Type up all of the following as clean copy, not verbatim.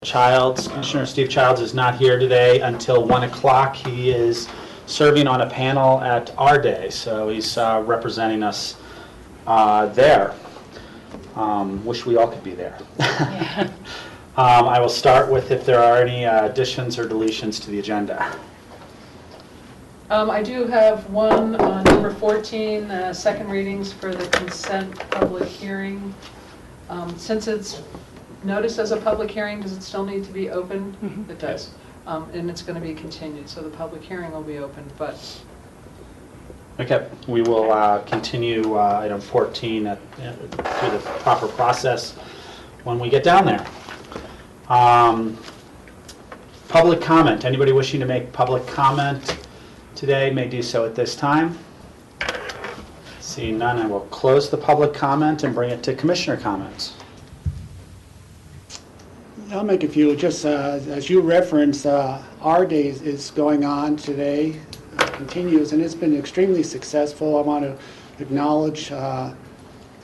Childs. Commissioner Steve Childs is not here today until 1 o'clock. He is serving on a panel at our day, so he's representing us there. Wish we all could be there. Yeah. I will start with if there are any additions or deletions to the agenda. I do have one on number 14, second readings for the consent public hearing. Since it's noticed as a public hearing, does it still need to be open? Mm-hmm. It does. And it's going to be continued, so the public hearing will be open, but... Okay, we will continue item 14 through the proper process when we get down there. Public comment. Anybody wishing to make public comment today may do so at this time. Seeing none, I will close the public comment and bring it to commissioner comments. I'll make a few. Just as you referenced, our day is going on today, continues, and it's been extremely successful. I want to acknowledge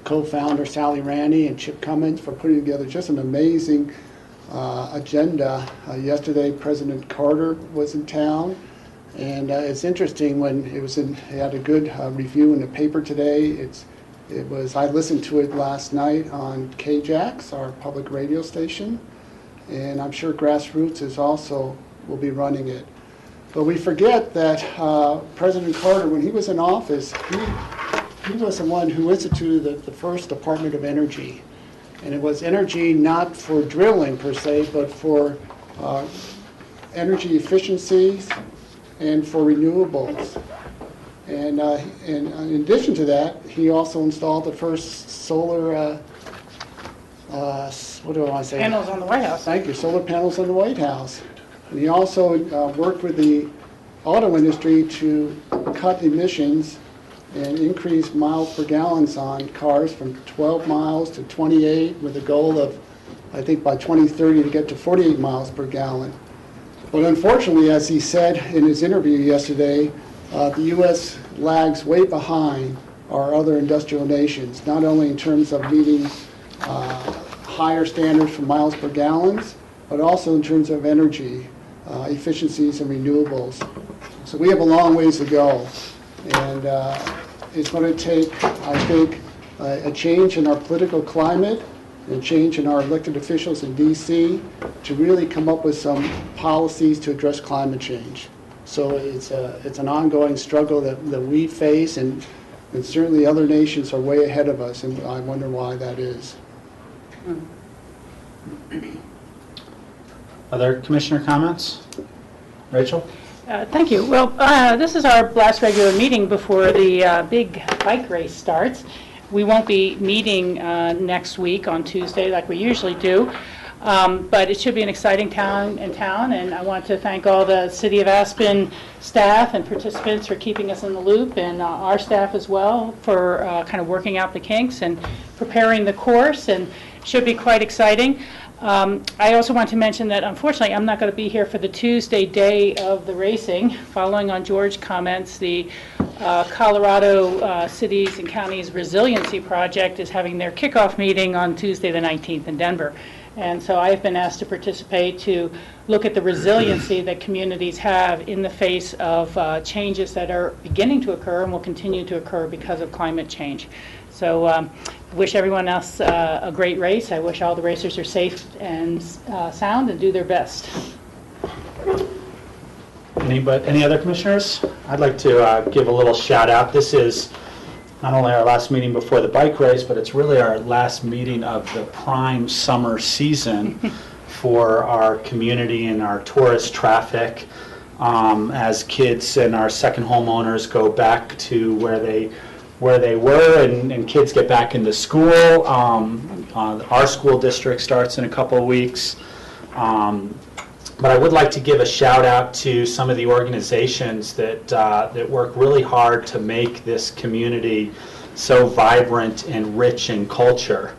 co-founder Sally Randy and Chip Cummins for putting together just an amazing agenda. Yesterday, President Carter was in town, and it's interesting when it had a good review in the paper today. I listened to it last night on KJAX, our public radio station. And I'm sure Grassroots will be running it. But we forget that President Carter, when he was in office, he was the one who instituted the first Department of Energy. And it was energy not for drilling per se, but for energy efficiencies and for renewables. And in addition to that, he also installed the first solar what do I want to say? Panels on the White House. Thank you. Solar panels on the White House. And he also worked with the auto industry to cut emissions and increase miles per gallon on cars from 12 miles to 28, with a goal of, I think, by 2030 to get to 48 miles per gallon. But unfortunately, as he said in his interview yesterday, the U.S. lags way behind our other industrial nations, not only in terms of meeting higher standards for miles per gallons, but also in terms of energy efficiencies and renewables. So we have a long ways to go, and it's going to take, I think, a change in our political climate, a change in our elected officials in D.C. to really come up with some policies to address climate change. So it's an ongoing struggle that we face, and certainly other nations are way ahead of us, and I wonder why that is. Other commissioner comments? Rachel? Thank you. Well, this is our last regular meeting before the big bike race starts. We won't be meeting next week on Tuesday like we usually do, but it should be an exciting time in town, and I want to thank all the City of Aspen staff and participants for keeping us in the loop, and our staff as well for kind of working out the kinks and preparing the course, and should be quite exciting. I also want to mention that unfortunately I'm not going to be here for the Tuesday day of the racing. Following on George's comments, the Colorado Cities and Counties Resiliency Project is having their kickoff meeting on Tuesday the 19th in Denver. And so I've been asked to participate to look at the resiliency that communities have in the face of changes that are beginning to occur and will continue to occur because of climate change. So wish everyone else a great race. I wish all the racers are safe and sound and do their best. Any other commissioners? I'd like to give a little shout out. This is not only our last meeting before the bike race, but it's really our last meeting of the prime summer season for our community and our tourist traffic, as kids and our second homeowners go back to where they were, and kids get back into school. Our school district starts in a couple of weeks. But I would like to give a shout out to some of the organizations that work really hard to make this community so vibrant and rich in culture.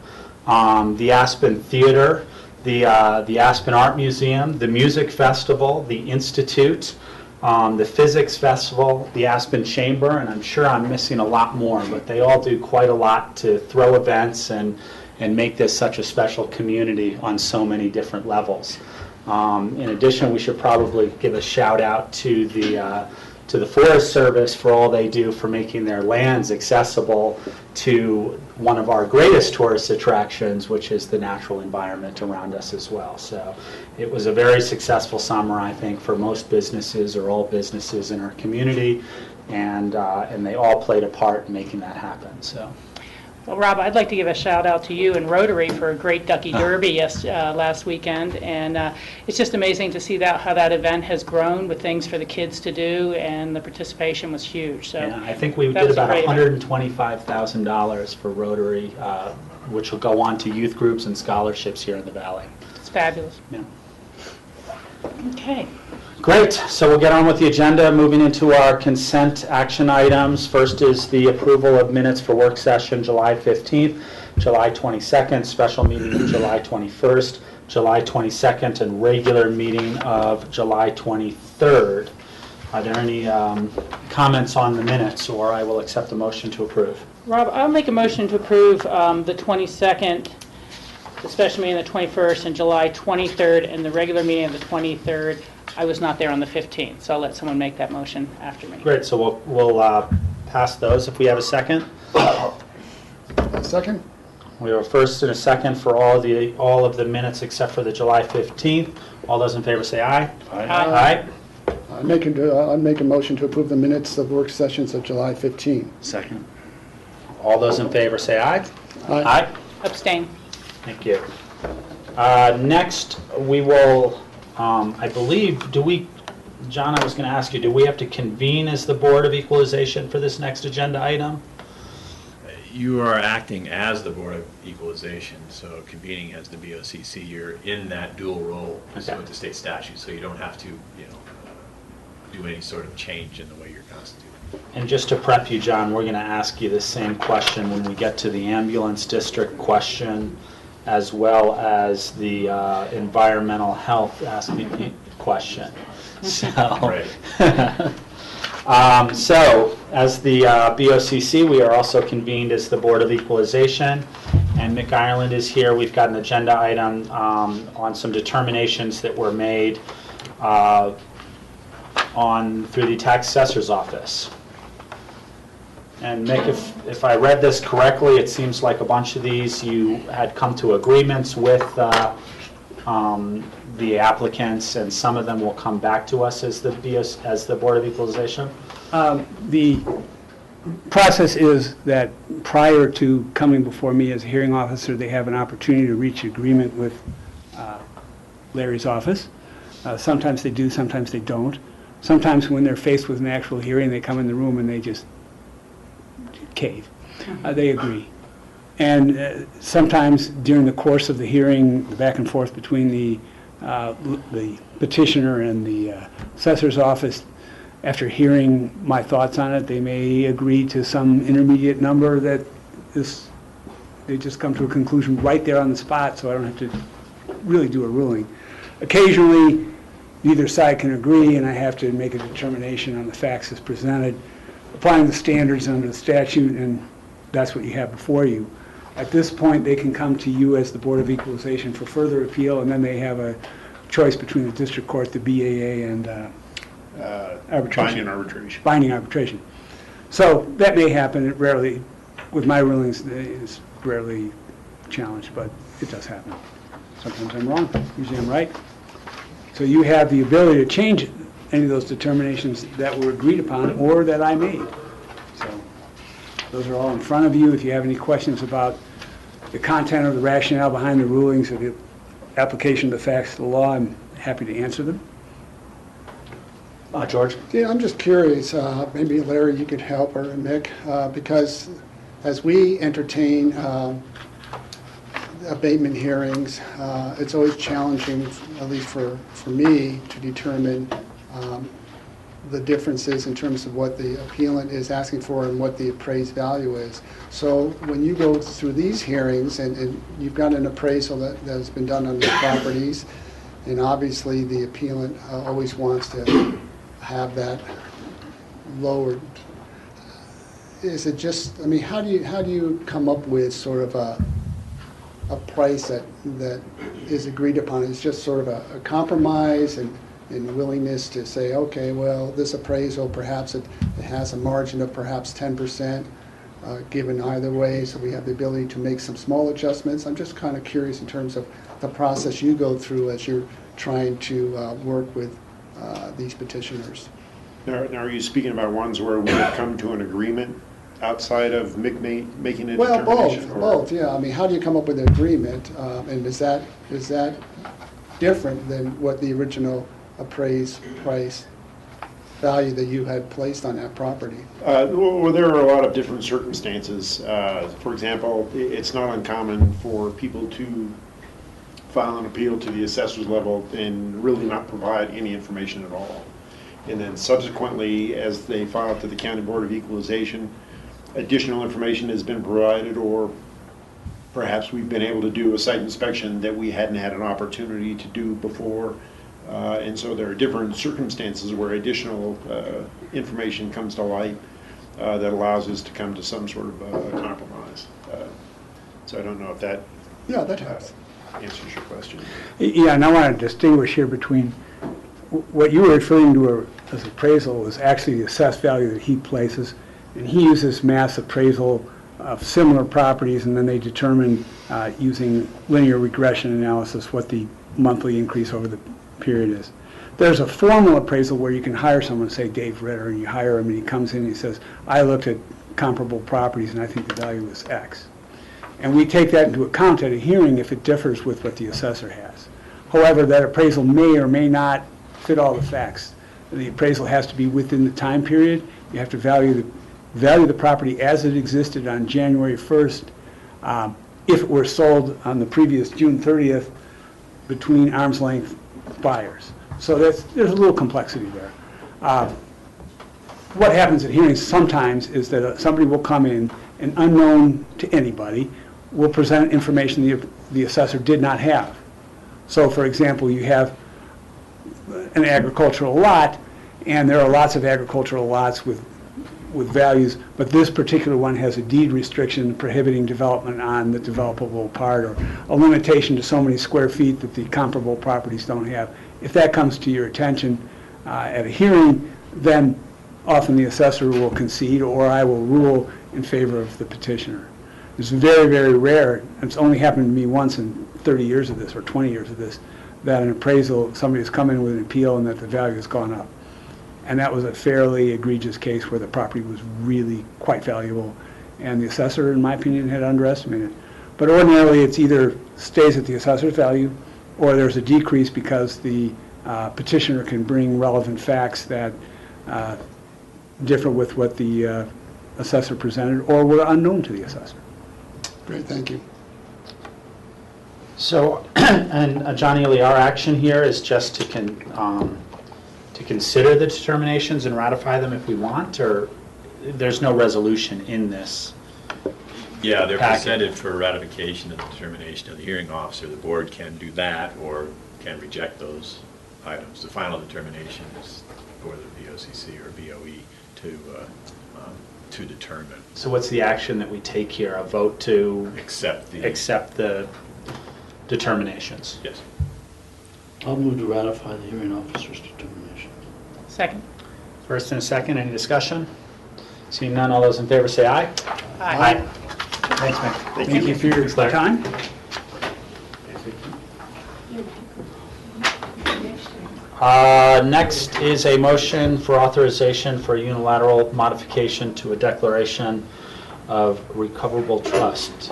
The Aspen Theater, the Aspen Art Museum, the Music Festival, the Institute, the Physics Festival, the Aspen Chamber, and I'm sure I'm missing a lot more, but they all do quite a lot to throw events and and make this such a special community on so many different levels. In addition, we should probably give a shout out to the Forest Service for all they do for making their lands accessible to one of our greatest tourist attractions, which is the natural environment around us as well. So it was a very successful summer, I think, for most businesses or all businesses in our community, and they all played a part in making that happen. So. Well, Rob, I'd like to give a shout out to you and Rotary for a great Ducky Derby last weekend, and it's just amazing to see how that event has grown with things for the kids to do, and the participation was huge. So yeah, I think we did about $125,000 for Rotary, which will go on to youth groups and scholarships here in the Valley. It's fabulous. Yeah. Okay. Great, so we'll get on with the agenda, moving into our consent action items. First is the approval of minutes for work session July 15th, July 22nd, special meeting of July 21st, July 22nd, and regular meeting of July 23rd. Are there any comments on the minutes, or I will accept the motion to approve? Rob, I'll make a motion to approve the 22nd, the special meeting of the 21st, and July 23rd, and the regular meeting of the 23rd. I was not there on the 15th, so I'll let someone make that motion after me. Great, so we'll pass those if we have a second. Second? We have a first and a second for all of the minutes except for the July 15th. All those in favor say aye. Aye. I'll make a motion to approve the minutes of work sessions of July 15. Second. All those in favor say aye. Aye. Abstain. Thank you. Next, we will, I believe, John, I was going to ask you, do we have to convene as the Board of Equalization for this next agenda item? You are acting as the Board of Equalization, so convening as the BOCC, you're in that dual role with the state statute, so you don't have to, do any sort of change in the way you're constituted. And just to prep you, John, we're going to ask you the same question when we get to the ambulance district question, as well as the environmental health question. So, so as the BOCC, we are also convened as the Board of Equalization, and Mick Ireland is here. We've got an agenda item on some determinations that were made through the tax assessor's office. And Mick, if I read this correctly, it seems like a bunch of these you had come to agreements with the applicants, and some of them will come back to us as the Board of Equalization. The process is that prior to coming before me as a hearing officer, they have an opportunity to reach agreement with Larry's office. Sometimes they do, sometimes they don't. Sometimes when they're faced with an actual hearing, they come in the room and they just cave. They agree. And sometimes during the course of the hearing, the back and forth between the petitioner and the assessor's office, after hearing my thoughts on it, they may agree to some intermediate number that they just come to a conclusion right there on the spot, so I don't have to really do a ruling. Occasionally, neither side can agree, and I have to make a determination on the facts as presented, applying the standards under the statute, and that's what you have before you. At this point, they can come to you as the Board of Equalization for further appeal, and then they have a choice between the district court, the BAA, and arbitration. Binding arbitration. So that may happen. It rarely, with my rulings, is rarely challenged, but it does happen. Sometimes I'm wrong. Usually I'm right. So you have the ability to change any of those determinations that were agreed upon or that I made. So those are all in front of you. If you have any questions about the content or the rationale behind the rulings or the application of the facts of the law, I'm happy to answer them. George? Yeah, I'm just curious, maybe Larry, you could help, or Mick, because as we entertain abatement hearings, it's always challenging, at least for me, to determine the differences in terms of what the appellant is asking for and what the appraised value is. So when you go through these hearings, and you've got an appraisal that has been done on the properties, and obviously the appellant always wants to have that lowered. Is it just, I mean, how do you come up with sort of a price that is agreed upon. It's just sort of a compromise and willingness to say, okay, well, this appraisal, perhaps it has a margin of perhaps 10%, given either way, so we have the ability to make some small adjustments. I'm just kind of curious in terms of the process you go through as you're trying to work with these petitioners. Now, are you speaking about ones where we have come to an agreement outside of making a Well, determination? both, yeah. I mean, how do you come up with an agreement? And is that different than what the original appraised price value that you had placed on that property? Well, there are a lot of different circumstances. For example, it's not uncommon for people to file an appeal to the assessor's level and really not provide any information at all. And then subsequently, as they file to the County Board of Equalization, additional information has been provided, or perhaps we've been able to do a site inspection that we hadn't had an opportunity to do before. And so there are different circumstances where additional information comes to light that allows us to come to some sort of compromise. So I don't know if that That helps. answers your question. Yeah, and I want to distinguish here between what you were referring to as appraisal is actually the assessed value that he places, and he uses mass appraisal of similar properties, and then they determine using linear regression analysis what the monthly increase over the period is. There's a formal appraisal where you can hire someone, say Dave Ritter, and you hire him and he comes in and he says, I looked at comparable properties and I think the value was X. And we take that into account at a hearing if it differs with what the assessor has. However, that appraisal may or may not fit all the facts. The appraisal has to be within the time period. You have to value the property as it existed on January 1st if it were sold on the previous June 30th between arm's length buyers. So there's a little complexity there. What happens at hearings sometimes is that somebody will come in and, unknown to anybody, will present information the assessor did not have. So for example, you have an agricultural lot, and there are lots of agricultural lots with values, but this particular one has a deed restriction prohibiting development on the developable part, or a limitation to so many square feet that the comparable properties don't have. If that comes to your attention at a hearing, then often the assessor will concede, or I will rule in favor of the petitioner. It's very, very rare, it's only happened to me once in 30 years of this, or 20 years of this, that an appraisal, somebody has come in with an appeal and that the value has gone up. And that was a fairly egregious case where the property was really quite valuable, and the assessor, in my opinion, had underestimated it. But ordinarily, it's either stays at the assessor's value, or there's a decrease because the petitioner can bring relevant facts that differ with what the assessor presented, or were unknown to the assessor. Great, thank you. So, and Johnny Lee, our action here is just to consider the determinations and ratify them if we want, or there's no resolution in this? Yeah, they're packet? presented for ratification of the determination of the hearing officer. The board can do that or can reject those items. The final determination is for the BOCC or BOE to determine. So what's the action that we take here? A vote to Accept the determinations? Yes. I'll move to ratify the hearing officer's determination. Second. First and a second, any discussion? Seeing none, all those in favor say aye. Aye. Thanks, Mick. Thank you for your Claire. time. Next is a motion for authorization for unilateral modification to a declaration of revocable trust.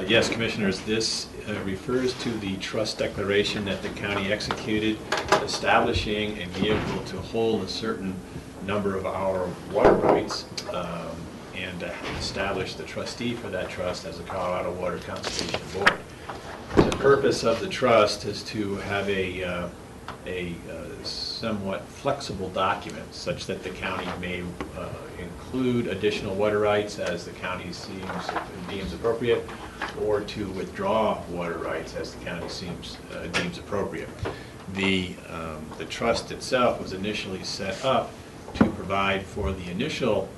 Yes, Commissioners, this refers to the trust declaration that the county executed establishing a vehicle to hold a certain number of our water rights and establish the trustee for that trust as the Colorado Water Conservation Board. The purpose of the trust is to have a somewhat flexible document such that the county may include additional water rights as the county deems appropriate, or to withdraw water rights as the county deems appropriate. The trust itself was initially set up to provide for the initial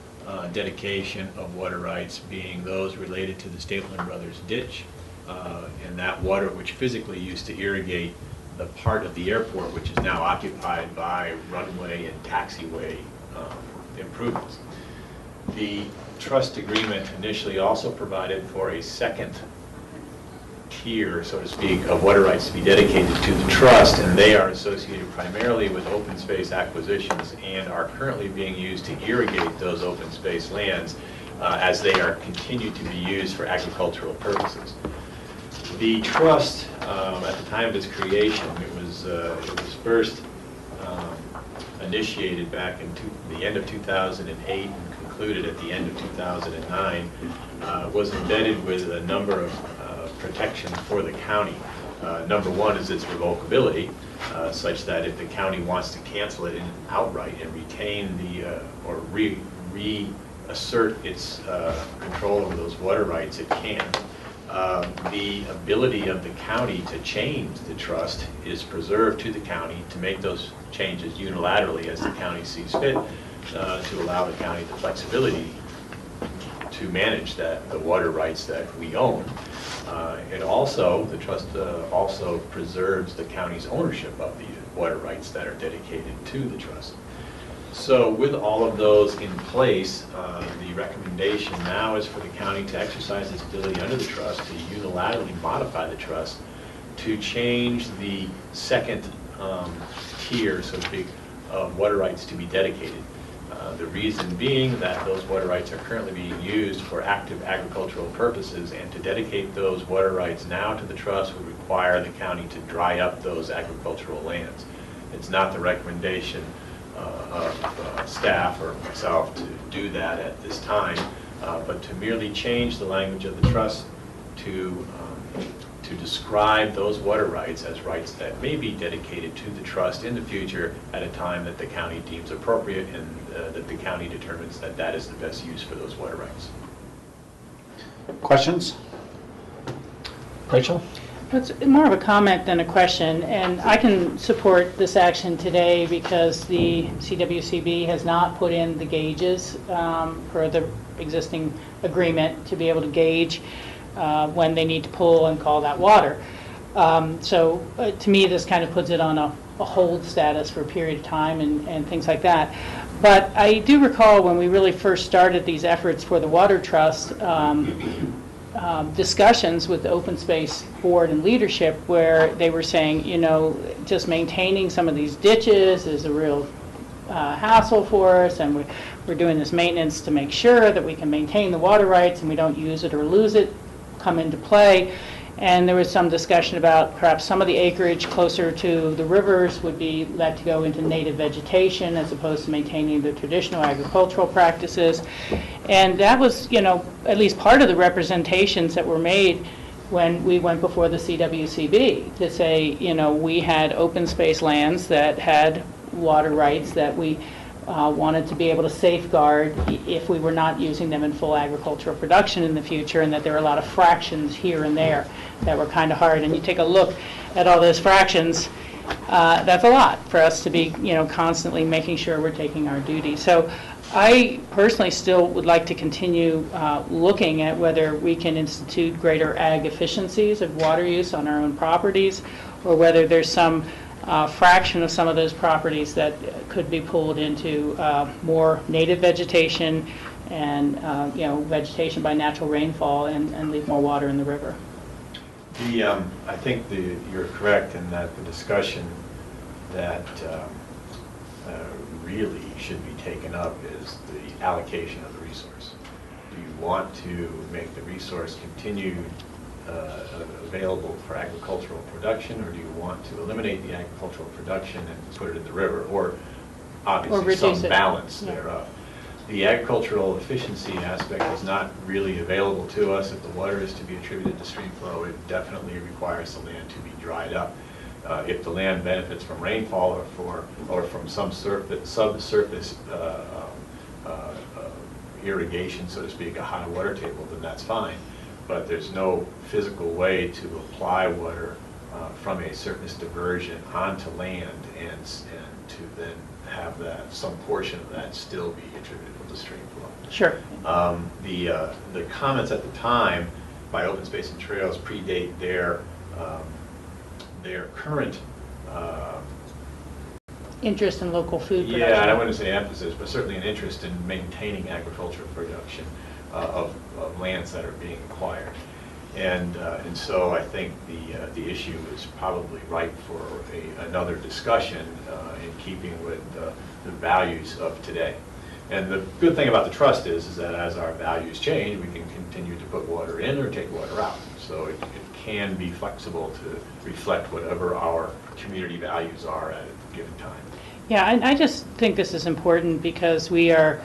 dedication of water rights being those related to the Stapleton Brothers ditch, and that water which physically used to irrigate the part of the airport which is now occupied by runway and taxiway improvements. The trust agreement initially also provided for a second tier, so to speak, of water rights to be dedicated to the trust, and they are associated primarily with open space acquisitions and are currently being used to irrigate those open space lands as they are continued to be used for agricultural purposes. The trust, at the time of its creation, it was first initiated back in the end of 2008 and concluded at the end of 2009, was embedded with a number of protections for the county. Number one is its revocability, such that if the county wants to cancel it outright and retain the, or reassert its control over those water rights, it can. The ability of the county to change the trust is preserved to the county to make those changes unilaterally as the county sees fit, to allow the county the flexibility to manage the water rights that we own. It also, the trust also preserves the county's ownership of the water rights that are dedicated to the trust. So with all of those in place, the recommendation now is for the county to exercise its ability under the trust to unilaterally modify the trust to change the second tier, so to speak, of water rights to be dedicated. The reason being that those water rights are currently being used for active agricultural purposes, and to dedicate those water rights now to the trust would require the county to dry up those agricultural lands. It's not the recommendation of staff or myself to do that at this time, but to merely change the language of the trust to describe those water rights as rights that may be dedicated to the trust in the future at a time that the county deems appropriate, and that the county determines that that is the best use for those water rights. Questions? Rachel? It's more of a comment than a question, and I can support this action today because the CWCB has not put in the gauges for the existing agreement to be able to gauge when they need to pull and call that water. So to me, this kind of puts it on a hold status for a period of time and things like that. But I do recall when we really first started these efforts for the Water Trust, discussions with the Open Space Board and leadership where they were saying, you know, just maintaining some of these ditches is a real hassle for us, and we're doing this maintenance to make sure that we can maintain the water rights and we don't use it or lose it come into play. And there was some discussion about perhaps some of the acreage closer to the rivers would be let to go into native vegetation as opposed to maintaining the traditional agricultural practices. And that was, you know, at least part of the representations that were made when we went before the CWCB to say, you know, we had open space lands that had water rights that we wanted to be able to safeguard if we were not using them in full agricultural production in the future, and that there were a lot of fractions here and there that were kind of hard. And you take a look at all those fractions, that's a lot for us to be, you know, constantly making sure we're taking our duty. So I personally still would like to continue looking at whether we can institute greater ag efficiencies of water use on our own properties, or whether there's some fraction of some of those properties that could be pulled into more native vegetation and you know, vegetation by natural rainfall, and leave more water in the river. I think you're correct in that the discussion that really should be taken up is the allocation of the resource. Do you want to make the resource continue available for agricultural production, or do you want to eliminate the agricultural production and put it in the river, or obviously some balance thereof? The agricultural efficiency aspect is not really available to us. If the water is to be attributed to stream flow, it definitely requires the land to be dried up. If the land benefits from rainfall or from some subsurface irrigation, so to speak, a high water table, then that's fine. But there's no physical way to apply water from a surface diversion onto land and to then have that, some portion of that still be attributable to stream flow. Sure. The comments at the time by Open Space and Trails predate their current Interest in local food production. yeah, I wouldn't say emphasis, but certainly an interest in maintaining agricultural production of lands that are being acquired. And so I think the issue is probably ripe for another discussion in keeping with the values of today. And the good thing about the trust is that as our values change, we can continue to put water in or take water out. So it can be flexible to reflect whatever our community values are at a given time. Yeah, I just think this is important because we are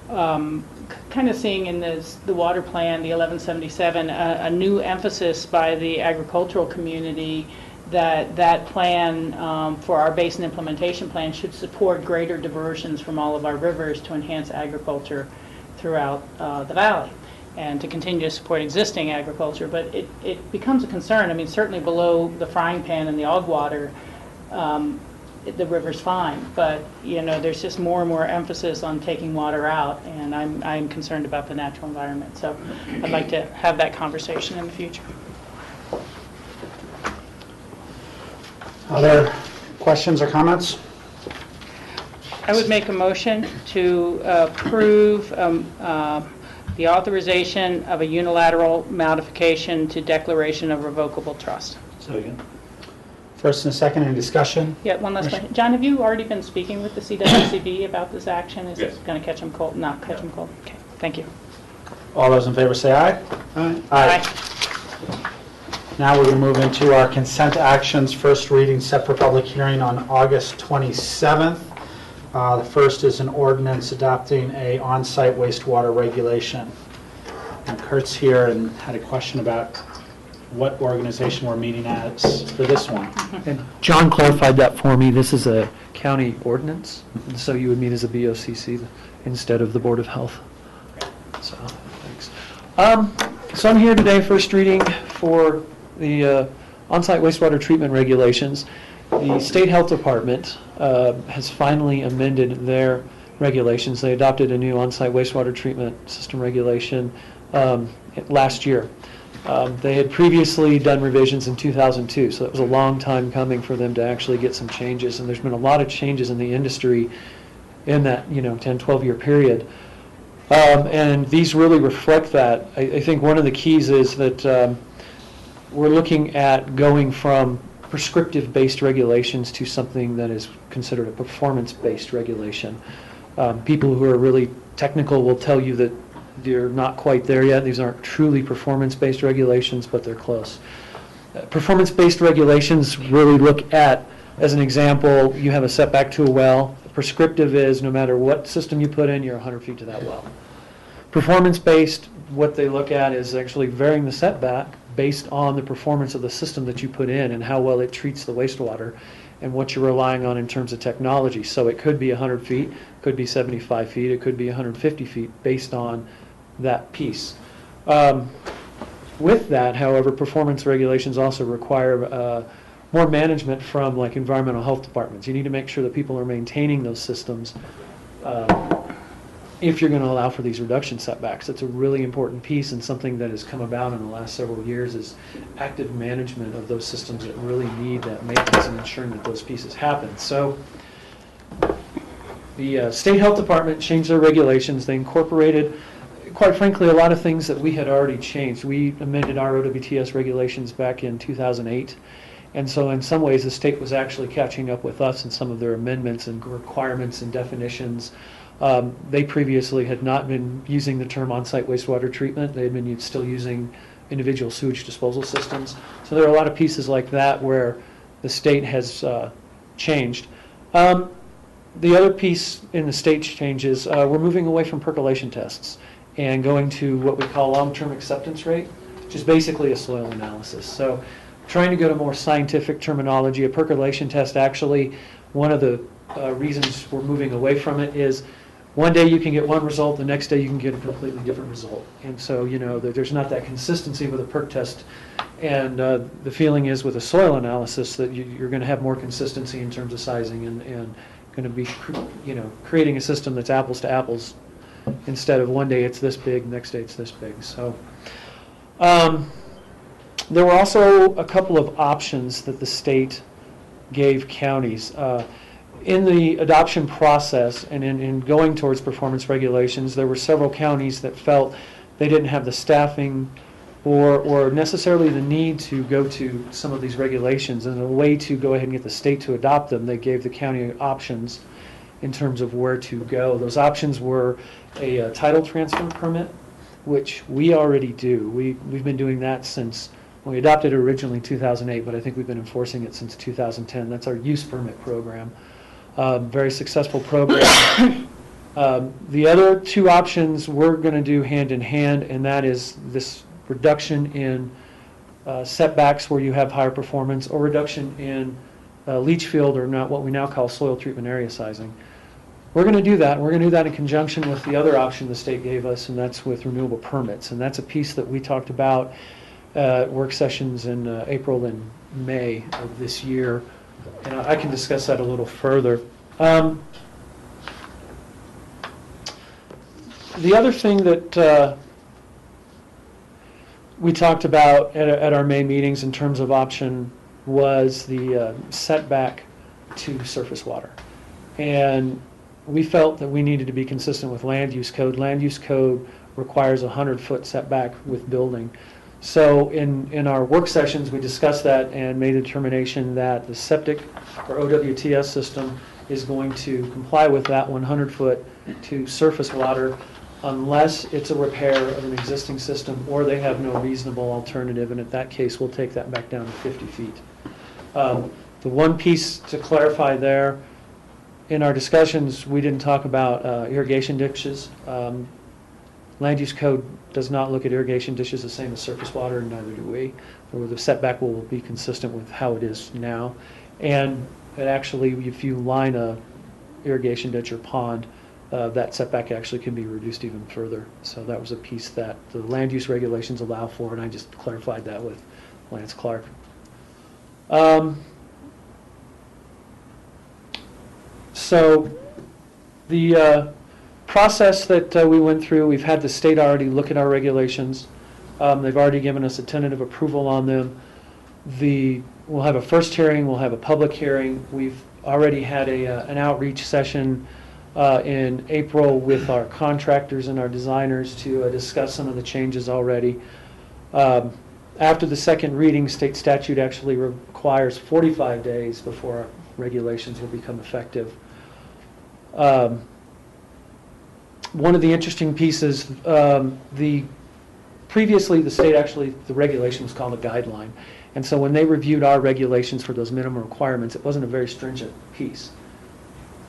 kind of seeing in the water plan, the 1177, a new emphasis by the agricultural community that plan for our basin implementation plan should support greater diversions from all of our rivers to enhance agriculture throughout the valley and to continue to support existing agriculture. But it becomes a concern. I mean, certainly below the frying pan and the Ogg water, the river's fine, but there's just more and more emphasis on taking water out, and I'm concerned about the natural environment. So I'd like to have that conversation in the future. Other questions or comments? I would make a motion to approve the authorization of a unilateral modification to declaration of revocable trust. Second. First and a second, any discussion? Yeah, one last question. John, have you already been speaking with the CWCB about this action? Is Yes. it going to catch them cold? Not catch them cold? Okay, thank you. All those in favor say aye. Aye. Now we will move into our consent actions. First reading set for public hearing on August 27th. The first is an ordinance adopting a on-site wastewater regulation. And Kurt's here and had a question about what organization we're meeting as for this one. And John clarified that for me. This is a county ordinance, and so you would meet as a BOCC instead of the Board of Health. So, thanks. So I'm here today, first reading for the on-site wastewater treatment regulations. The State Health Department has finally amended their regulations. They adopted a new on-site wastewater treatment system regulation last year. They had previously done revisions in 2002, so it was a long time coming for them to actually get some changes, and there's been a lot of changes in the industry in that 10, 12-year period. And these really reflect that. I think one of the keys is that we're looking at going from prescriptive-based regulations to something that is considered a performance-based regulation. People who are really technical will tell you that they're not quite there yet. These aren't truly performance-based regulations, but they're close. Performance-based regulations really look at, as an example, you have a setback to a well. Prescriptive is no matter what system you put in, you're 100 feet to that well. Performance-based, what they look at is actually varying the setback based on the performance of the system that you put in and how well it treats the wastewater and what you're relying on in terms of technology. So it could be 100 feet, could be 75 feet, it could be 150 feet based on that piece. With that, however, performance regulations also require more management from like environmental health departments. You need to make sure that people are maintaining those systems if you're going to allow for these reduction setbacks. It's a really important piece, and something that has come about in the last several years is active management of those systems that really need that maintenance and ensuring that those pieces happen. So the State Health Department changed their regulations. They incorporated, quite frankly, a lot of things that we had already changed. We amended our OWTS regulations back in 2008. And so in some ways, the state was actually catching up with us in some of their amendments and requirements and definitions. They previously had not been using the term on-site wastewater treatment. They had been still using individual sewage disposal systems. So there are a lot of pieces like that where the state has changed. The other piece in the state change is we're moving away from percolation tests and going to what we call long-term acceptance rate, which is basically a soil analysis. So trying to go to more scientific terminology. A percolation test, actually, one of the reasons we're moving away from it is one day you can get one result, the next day you can get a completely different result. And so, there's not that consistency with a perk test. And the feeling is with a soil analysis that you're going to have more consistency in terms of sizing and going to be, creating a system that's apples to apples instead of one day it's this big, next day it's this big. So there were also a couple of options that the state gave counties. In the adoption process and in going towards performance regulations, there were several counties that felt they didn't have the staffing or necessarily the need to go to some of these regulations. And a way to go ahead and get the state to adopt them, they gave the county options in terms of where to go. Those options were a title transfer permit, which we already do. We've been doing that since, we adopted it originally in 2008, but I think we've been enforcing it since 2010. That's our use permit program. Very successful program. The other two options we're going to do hand in hand, and that is this reduction in setbacks where you have higher performance, or reduction in leach field, or not what we now call soil treatment area sizing. We're going to do that. We're going to do that in conjunction with the other option the state gave us, and that's with renewable permits. And that's a piece that we talked about work sessions in April and May of this year. And I can discuss that a little further. The other thing that we talked about at our May meetings in terms of option was the setback to surface water. And we felt that we needed to be consistent with land use code. Land use code requires a 100-foot setback with building. So in our work sessions, we discussed that and made a determination that the septic or OWTS system is going to comply with that 100-foot to surface water unless it's a repair of an existing system or they have no reasonable alternative, and in that case, we'll take that back down to 50 feet. The one piece to clarify there, in our discussions, we didn't talk about irrigation ditches. Land use code does not look at irrigation ditches the same as surface water, and neither do we. Or the setback will be consistent with how it is now. And it actually, if you line a irrigation ditch or pond, that setback actually can be reduced even further. So that was a piece that the land use regulations allow for, and I just clarified that with Lance Clark. So the process that we went through, we've had the state already look at our regulations. They've already given us a tentative approval on them. We'll have a first hearing, we'll have a public hearing. We've already had an outreach session in April with our contractors and our designers to discuss some of the changes already. After the second reading, state statute actually requires 45 days before our regulations will become effective. One of the interesting pieces, previously the state actually, the regulation was called a guideline. And so when they reviewed our regulations for those minimum requirements, it wasn't a very stringent piece.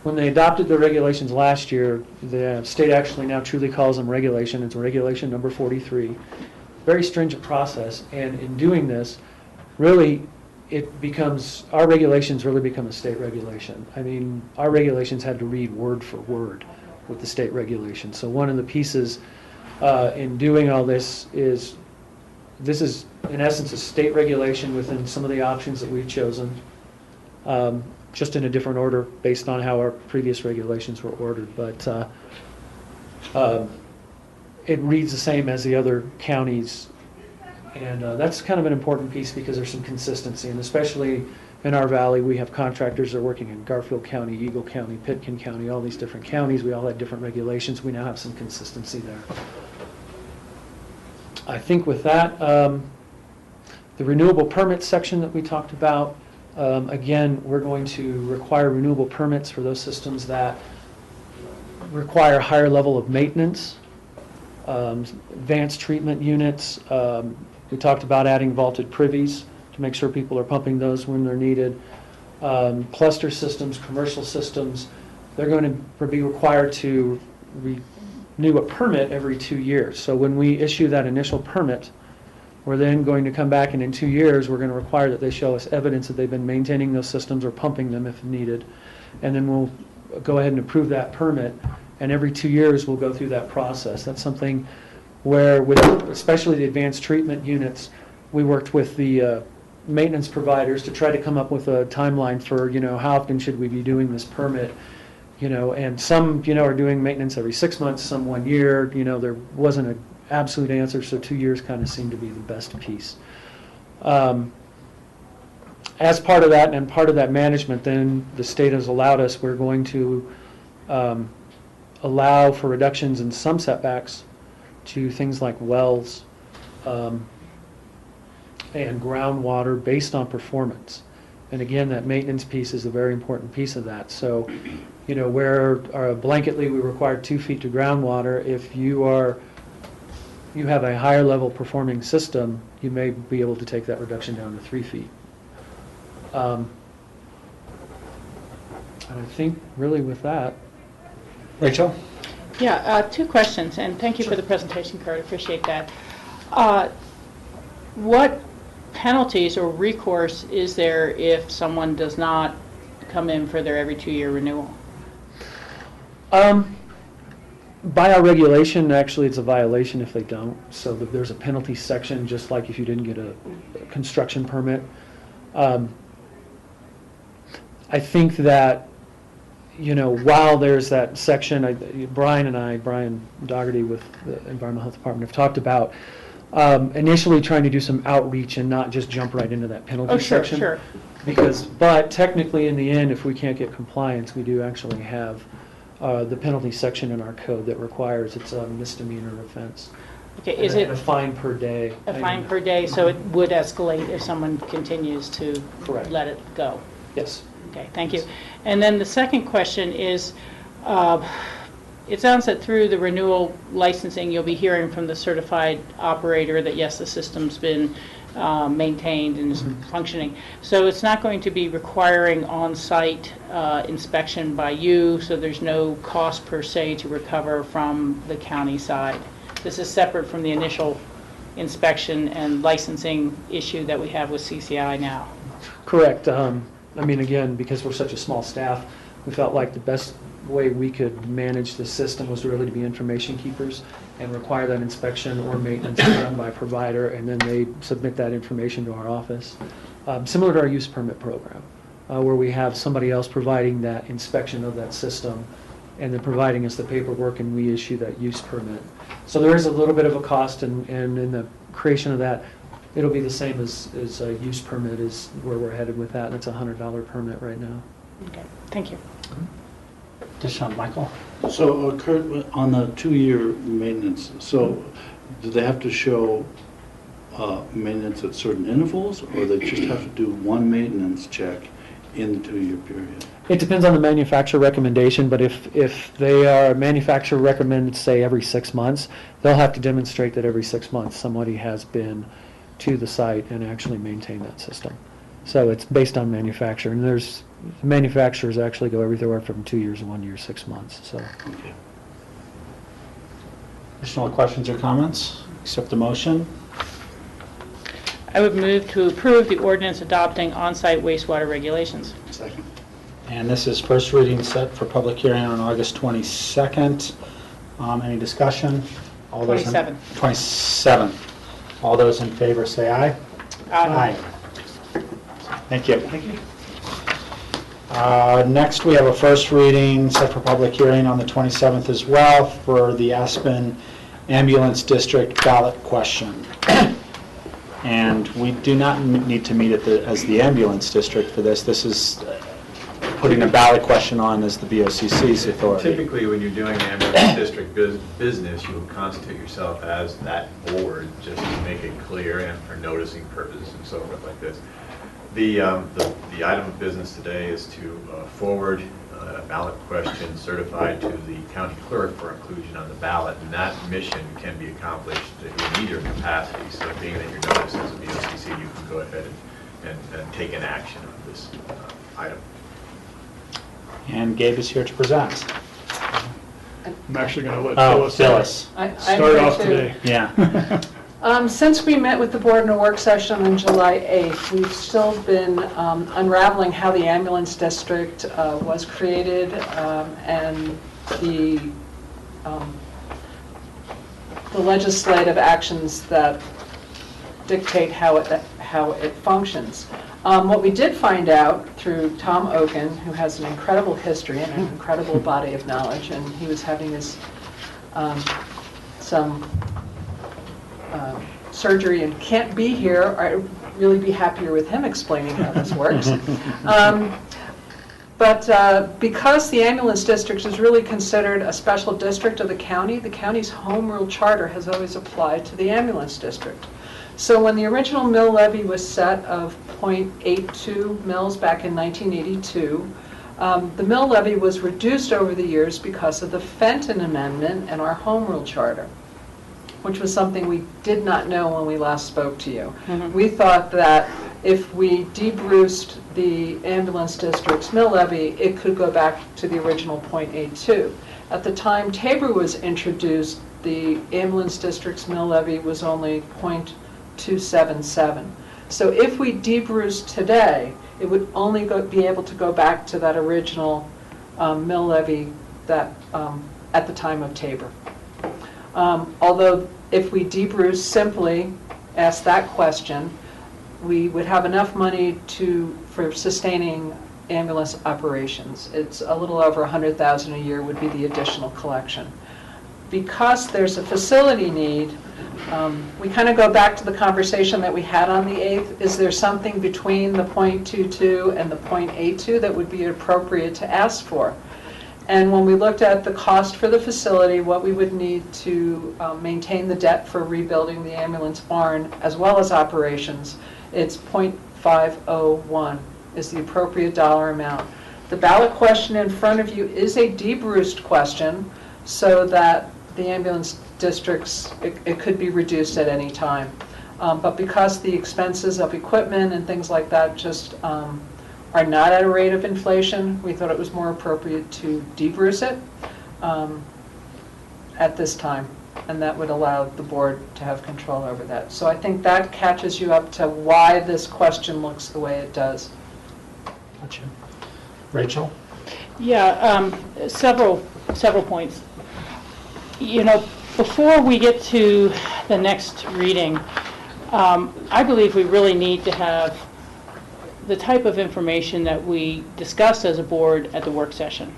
When they adopted the regulations last year, the state actually now truly calls them regulation. It's regulation number 43. Very stringent process. And in doing this, really, our regulations really become a state regulation. I mean, our regulations had to read word for word with the state regulation. So one of the pieces in doing all this is in essence a state regulation within some of the options that we've chosen, just in a different order based on how our previous regulations were ordered. But it reads the same as the other counties, and that's kind of an important piece because there's some consistency, and especially in our valley, we have contractors that are working in Garfield County, Eagle County, Pitkin County, all these different counties. We all had different regulations. We now have some consistency there. I think with that, the renewable permit section that we talked about, again, we're going to require renewable permits for those systems that require a higher level of maintenance, advanced treatment units. We talked about adding vaulted privies to make sure people are pumping those when they're needed. Cluster systems, commercial systems, they're going to be required to renew a permit every 2 years. So when we issue that initial permit, we're then going to come back, and in 2 years, we're going to require that they show us evidence that they've been maintaining those systems or pumping them if needed. And then we'll go ahead and approve that permit. and every 2 years we'll go through that process. That's something where, with especially the advanced treatment units, we worked with the maintenance providers to try to come up with a timeline for, how often should we be doing this permit, and some, are doing maintenance every 6 months, some 1 year, there wasn't an absolute answer, so 2 years kind of seemed to be the best piece. As part of that, and part of that management, then the state has allowed us, we're going to allow for reductions in some setbacks to things like wells and groundwater based on performance. And again, that maintenance piece is a very important piece of that. So, where blanketly we require 2 feet to groundwater, if you have a higher level performing system, you may be able to take that reduction down to 3 feet. And I think really with that. Rachel? Yeah, 2 questions, and thank you for the presentation, Kurt, appreciate that. What penalties or recourse is there if someone does not come in for their every 2-year renewal? By our regulation, actually, it's a violation if they don't. So there's a penalty section, just like if you didn't get a construction permit. I think that, while there's that section, Brian Dougherty with the Environmental Health Department have talked about initially trying to do some outreach and not just jump right into that penalty section. Sure. But technically, in the end, if we can't get compliance, we do actually have the penalty section in our code that requires it's a misdemeanor offense. Okay, is it a fine per day? a fine per day, so it would escalate if someone continues to Correct. let it go? Yes. Okay, thank you. And then the second question is, it sounds that through the renewal licensing, you'll be hearing from the certified operator that, yes, the system's been maintained and is functioning. So it's not going to be requiring on-site inspection by you, so there's no cost per se to recover from the county side. This is separate from the initial inspection and licensing issue that we have with CCI now. Correct. Again, because we're such a small staff, we felt like the best way we could manage the system was really to be information keepers and require that inspection or maintenance done by a provider, and then they submit that information to our office. Similar to our use permit program, where we have somebody else providing that inspection of that system and then providing us the paperwork, and we issue that use permit. So there is a little bit of a cost, and in the creation of that, it'll be the same as a use permit is where we're headed with that, and it's a $100 permit right now. Okay, thank you. Deshaun, Michael? So Kurt, on the 2-year maintenance, so do they have to show maintenance at certain intervals, or they just have to do one maintenance check in the 2-year period? It depends on the manufacturer recommendation, but if they are manufacturer recommended, say, every 6 months, they'll have to demonstrate that every 6 months somebody has been to the site and actually maintain that system. So it's based on manufacturer, and there's manufacturers actually go everywhere from 2 years and 1 year, 6 months. So. Okay. Additional questions or comments? Accept the motion. I would move to approve the ordinance adopting on-site wastewater regulations. Second. And this is first reading set for public hearing on August 22nd. Any discussion? All those in- 27. 27. All those in favor say aye. Aye. Thank you. Next, we have a first reading set for public hearing on the 27th as well for the Aspen Ambulance District ballot question. And we do not need to meet as the ambulance district for this. This is putting a ballot question on as the BOCC's authority. Typically, when you're doing ambulance district business, you will constitute yourself as that board, just to make it clear and for noticing purposes and so forth like this. The item of business today is to forward a ballot question certified to the county clerk for inclusion on the ballot, and that mission can be accomplished in either capacity. So being that you're noticed as a BOCC, you can go ahead and take an action on this item. And Gabe is here to present. I'm actually going to let Phyllis start off today. Yeah. Since we met with the board in a work session on July 8th, we've still been unraveling how the ambulance district was created and the the legislative actions that dictate how it functions. What we did find out through Tom Oken, who has an incredible history and an incredible body of knowledge, and he was having his some surgery and can't be here. I'd really be happier with him explaining how this works. But because the ambulance district is really considered a special district of the county's home rule charter has always applied to the ambulance district. So when the original mill levy was set of .82 mills back in 1982, the mill levy was reduced over the years because of the Fenton Amendment and our home rule charter, which was something we did not know when we last spoke to you. We thought that if we debruced the ambulance district's mill levy, it could go back to the original .82. At the time Tabor was introduced, the ambulance district's mill levy was only .277. So if we debruced today, it would only be able to go back to that original mill levy that at the time of Tabor. Although if we debruce simply ask that question, we would have enough money for sustaining ambulance operations. It's a little over $100,000 a year would be the additional collection. Because there's a facility need, we kind of go back to the conversation that we had on the 8th. Is there something between the .22 and the .82 that would be appropriate to ask for? And when we looked at the cost for the facility, what we would need to maintain the debt for rebuilding the ambulance barn, as well as operations, it's .501 is the appropriate dollar amount. The ballot question in front of you is a debruced question, so that the ambulance districts, it could be reduced at any time. But because the expenses of equipment and things like that just are not at a rate of inflation, we thought it was more appropriate to debruce it at this time, and that would allow the board to have control over that. So I think that catches you up to why this question looks the way it does. Gotcha. Rachel? Yeah, several points. You know, before we get to the next reading, I believe we really need to have the type of information that we discussed as a board at the work session.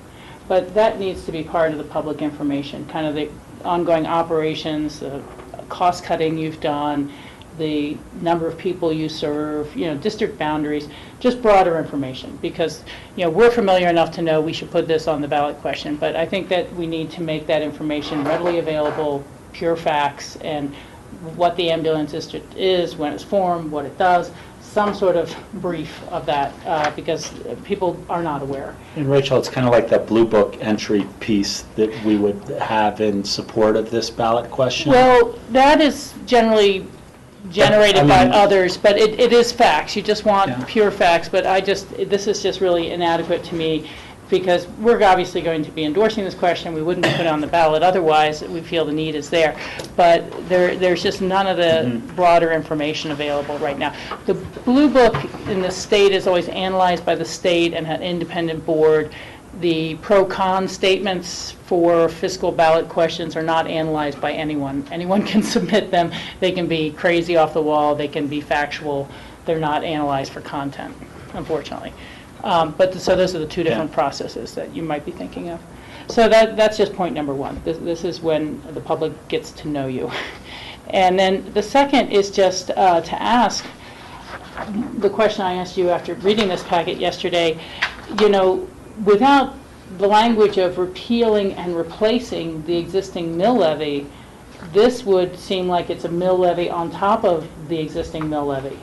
But that needs to be part of the public information, kind of the ongoing operations, the cost cutting you've done, the number of people you serve, you know, district boundaries, just broader information. Because, you know, we're familiar enough to know we should put this on the ballot question, but I think that we need to make that information readily available, pure facts, and what the ambulance district is, when it's formed, what it does, some sort of brief of that, because people are not aware. And Rachel, it's kind of like that Blue Book entry piece that we would have in support of this ballot question. Well, that is generally generated by others, but it is facts. You just want pure facts, but this is just really inadequate to me, because we're obviously going to be endorsing this question. We wouldn't put it on the ballot otherwise. We feel the need is there. But there's just none of the broader information available right now. The Blue Book in the state is always analyzed by the state and an independent board. The pro-con statements for fiscal ballot questions are not analyzed by anyone. Anyone can submit them. They can be crazy off the wall. They can be factual. They're not analyzed for content, unfortunately. So those are the two different processes that you might be thinking of. So that's just point number one. This is when the public gets to know you. And then the second is just to ask the question I asked you after reading this packet yesterday. You know, without the language of repealing and replacing the existing mill levy, this would seem like it's a mill levy on top of the existing mill levy,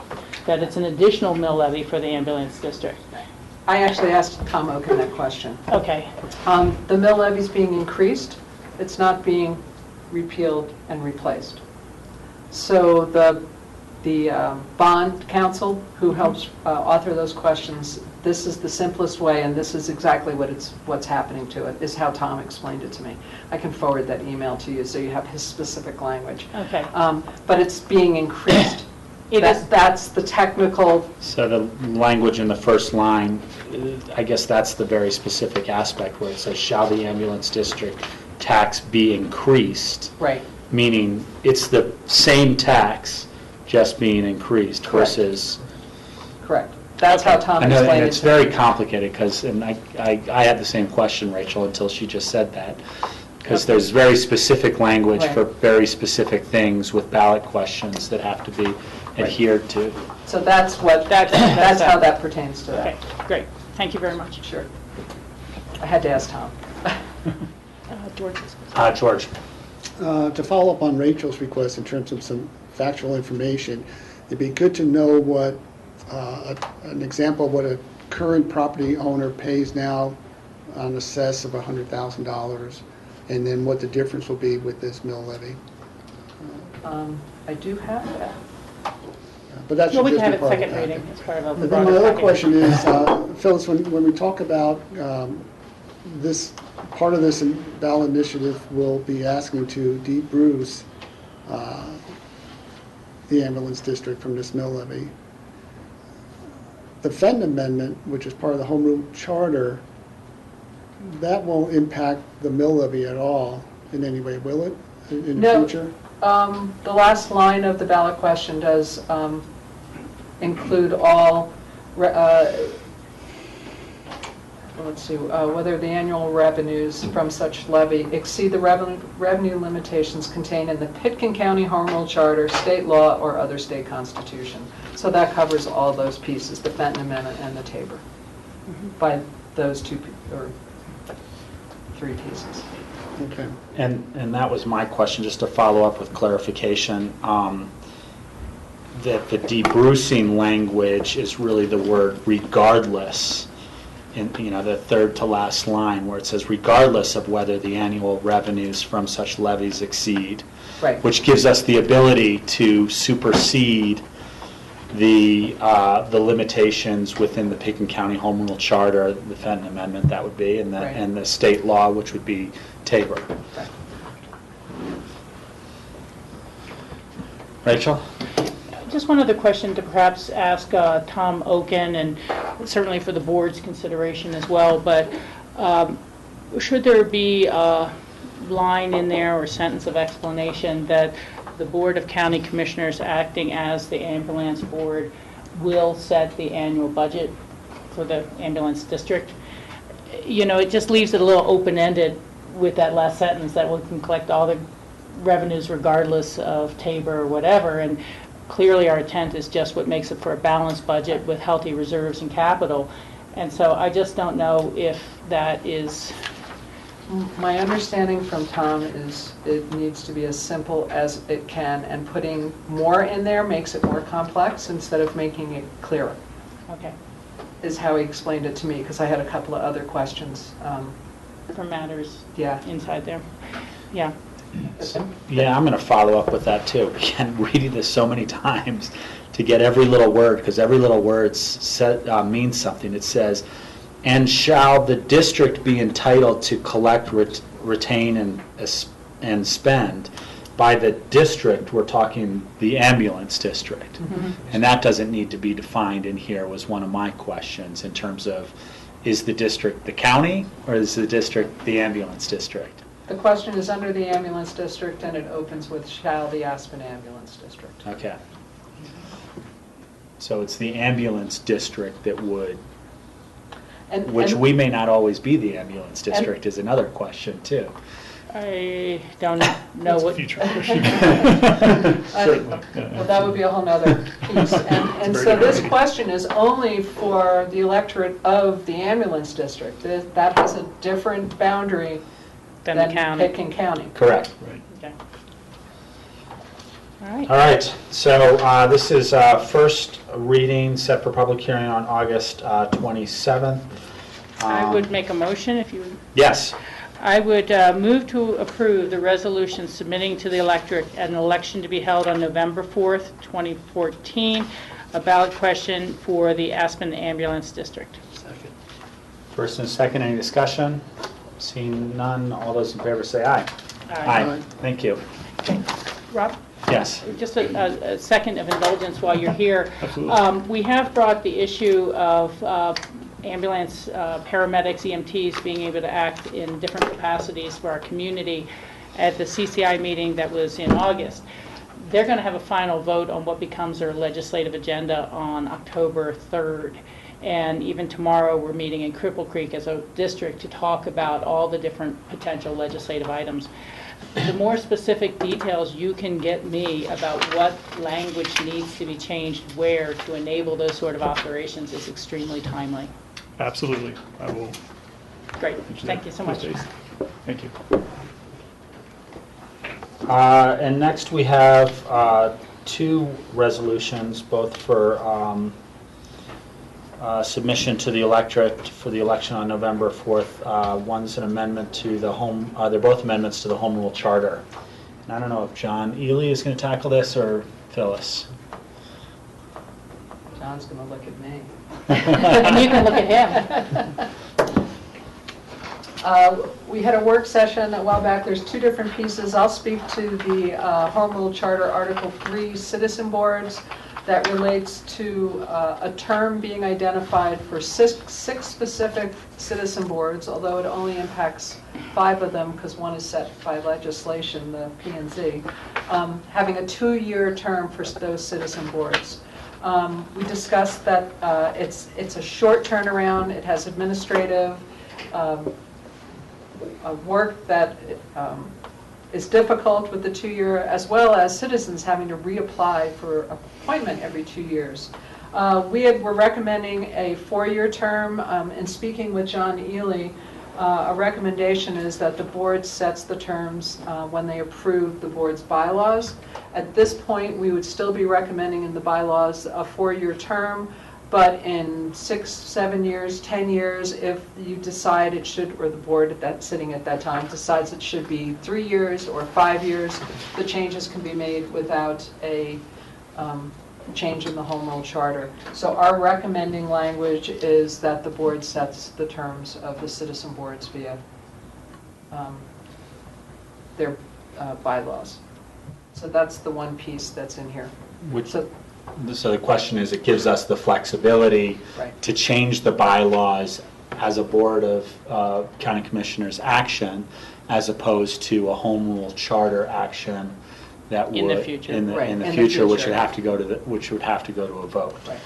that it's an additional mill levy for the ambulance district. I actually asked Tom Oken that question. Okay. The mill levy is being increased. It's not being repealed and replaced. So the bond counsel who helps author those questions, this is the simplest way, and this is exactly what's happening to it, is how Tom explained it to me. I can forward that email to you so you have his specific language. Okay. But it's being increased. That's the technical. So the language in the first line, I guess that's the very specific aspect where it says, shall the ambulance district tax be increased, Right, meaning it's the same tax just being increased Correct. versus. correct. That's how Tom I know, and explained it it's to me. very complicated, because, and I had the same question, Rachel, until she just said that. Because there's very specific language Right. for very specific things with ballot questions that have to be adhered to. So that's what, that's how that pertains to Okay, that. great. Thank you very much. Sure. I had to ask Tom. George. George? To follow up on Rachel's request in terms of some factual information, it'd be good to know what, an example of what a current property owner pays now on assess of $100,000, and then what the difference will be with this mill levy. I do have that. But that Well, should we just can be have it part of the second packet. reading as part of a And then broader my other package. question is, Phyllis, when we talk about this, part of this ballot initiative will be asking to de-Bruce the ambulance district from this mill levy. The Fenton Amendment, which is part of the Home Rule Charter, that won't impact the mill levy at all in any way, will it, in the No. future? The last line of the ballot question does include all, let's see, whether the annual revenues from such levy exceed the revenue limitations contained in the Pitkin County Home Rule Charter, state law, or other state constitution. So that covers all those pieces, the Fenton Amendment and the Tabor, by those two, or three pieces. Okay. And that was my question, just to follow up with clarification. That the de-Brucing language is really the word regardless, in, the third to last line, where it says regardless of whether the annual revenues from such levies exceed. Right. Which gives us the ability to supersede the limitations within the Pitkin County Home Rule Charter, the Fenton Amendment, that would be, and the, Right. and the state law, which would be Tabor. Right. Rachel? Just one other question to perhaps ask Tom Oken, and certainly for the board's consideration as well, but should there be a line in there or sentence of explanation that the Board of County Commissioners, acting as the ambulance board, will set the annual budget for the ambulance district? It just leaves it a little open-ended with that last sentence, that we can collect all the revenues regardless of Tabor or whatever, and clearly our intent is just what makes it for a balanced budget with healthy reserves and capital. And so I just don't know if that is... My understanding from Tom is it needs to be as simple as it can, and putting more in there makes it more complex instead of making it clearer, Okay, is how he explained it to me, because I had a couple of other questions. for matters Yeah. inside there. Yeah. Yeah, I'm going to follow up with that too. Again, reading this so many times to get every little word, because every little word means something. It says, and shall the district be entitled to collect, retain, and spend. By the district, we're talking the ambulance district. And that doesn't need to be defined in here, was one of my questions, in terms of, is the district the county, or is the district the ambulance district? The question is under the ambulance district, and it opens with shall the Aspen ambulance district. Okay. So it's the ambulance district that would, which And we may not always be the ambulance district, is another question too. I don't know what... Well, that would be a whole nother piece. And so this question is only for the electorate of the ambulance district. That has a different boundary Than the than county. Pitkin County. Correct. Okay. All right. All right, so this is first reading set for public hearing on August 27th. I would make a motion if you... Yes. I would move to approve the resolution submitting to the electorate an election to be held on November 4th, 2014, a ballot question for the Aspen Ambulance District. Second. First and second, any discussion? Seeing none, all those in favor say aye. Aye. Thank you. Rob? Yes. Just a second of indulgence while you're here. Absolutely. We have brought the issue of ambulance, paramedics, EMTs being able to act in different capacities for our community at the CCI meeting that was in August. They're going to have a final vote on what becomes their legislative agenda on October 3rd. And even tomorrow, we're meeting in Cripple Creek as a district to talk about all the different potential legislative items. The more specific details you can get me about what language needs to be changed where to enable those sort of operations is extremely timely. Absolutely. I will. Great. Thank you so much. Thank you. And next we have 2 resolutions, both for submission to the electorate for the election on November 4th. One's an amendment to the home, they're both amendments to the Home Rule Charter. And I don't know if John Ely is going to tackle this or Phyllis. John's going to look at me. And you can look at him. We had a work session a while back. There's 2 different pieces. I'll speak to the Home Rule Charter Article 3 citizen boards that relates to a term being identified for 6 specific citizen boards, although it only impacts 5 of them because one is set by legislation, the P&Z, having a 2-year term for those citizen boards. We discussed that it's a short turnaround. It has administrative work that is difficult with the 2-year, as well as citizens having to reapply for appointment every 2 years. We're recommending a 4-year term. In speaking with John Ely, a recommendation is that the board sets the terms when they approve the board's bylaws. At this point, we would still be recommending in the bylaws a 4-year term, but in 6, 7 years, 10 years, if you decide it should, or the board that's sitting at that time decides it should be 3 years or 5 years, the changes can be made without a change in the Home Rule Charter. So our recommending language is that the board sets the terms of the citizen boards via their bylaws. So that's the one piece that's in here. So the question is, it gives us the flexibility Right. to change the bylaws as a Board of County Commissioners action, as opposed to a Home Rule Charter action that would In the future. Right, in the in the future, which future. would have to go to a vote. Right.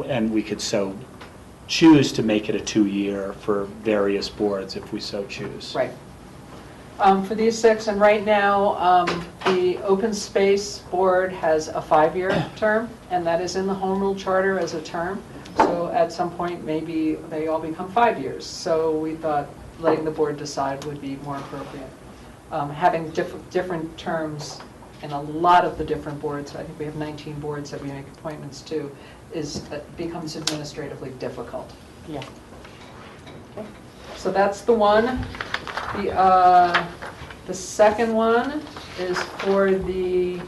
And we could so choose to make it a 2-year for various boards if we so choose. Right. For these 6, and right now, the Open Space Board has a 5-year term, and that is in the Home Rule Charter as a term. So at some point, maybe they all become 5 years. So we thought letting the board decide would be more appropriate. Having different terms in a lot of the different boards, I think we have 19 boards that we make appointments to, becomes administratively difficult. Yeah. Okay. So that's the one. The second one is for the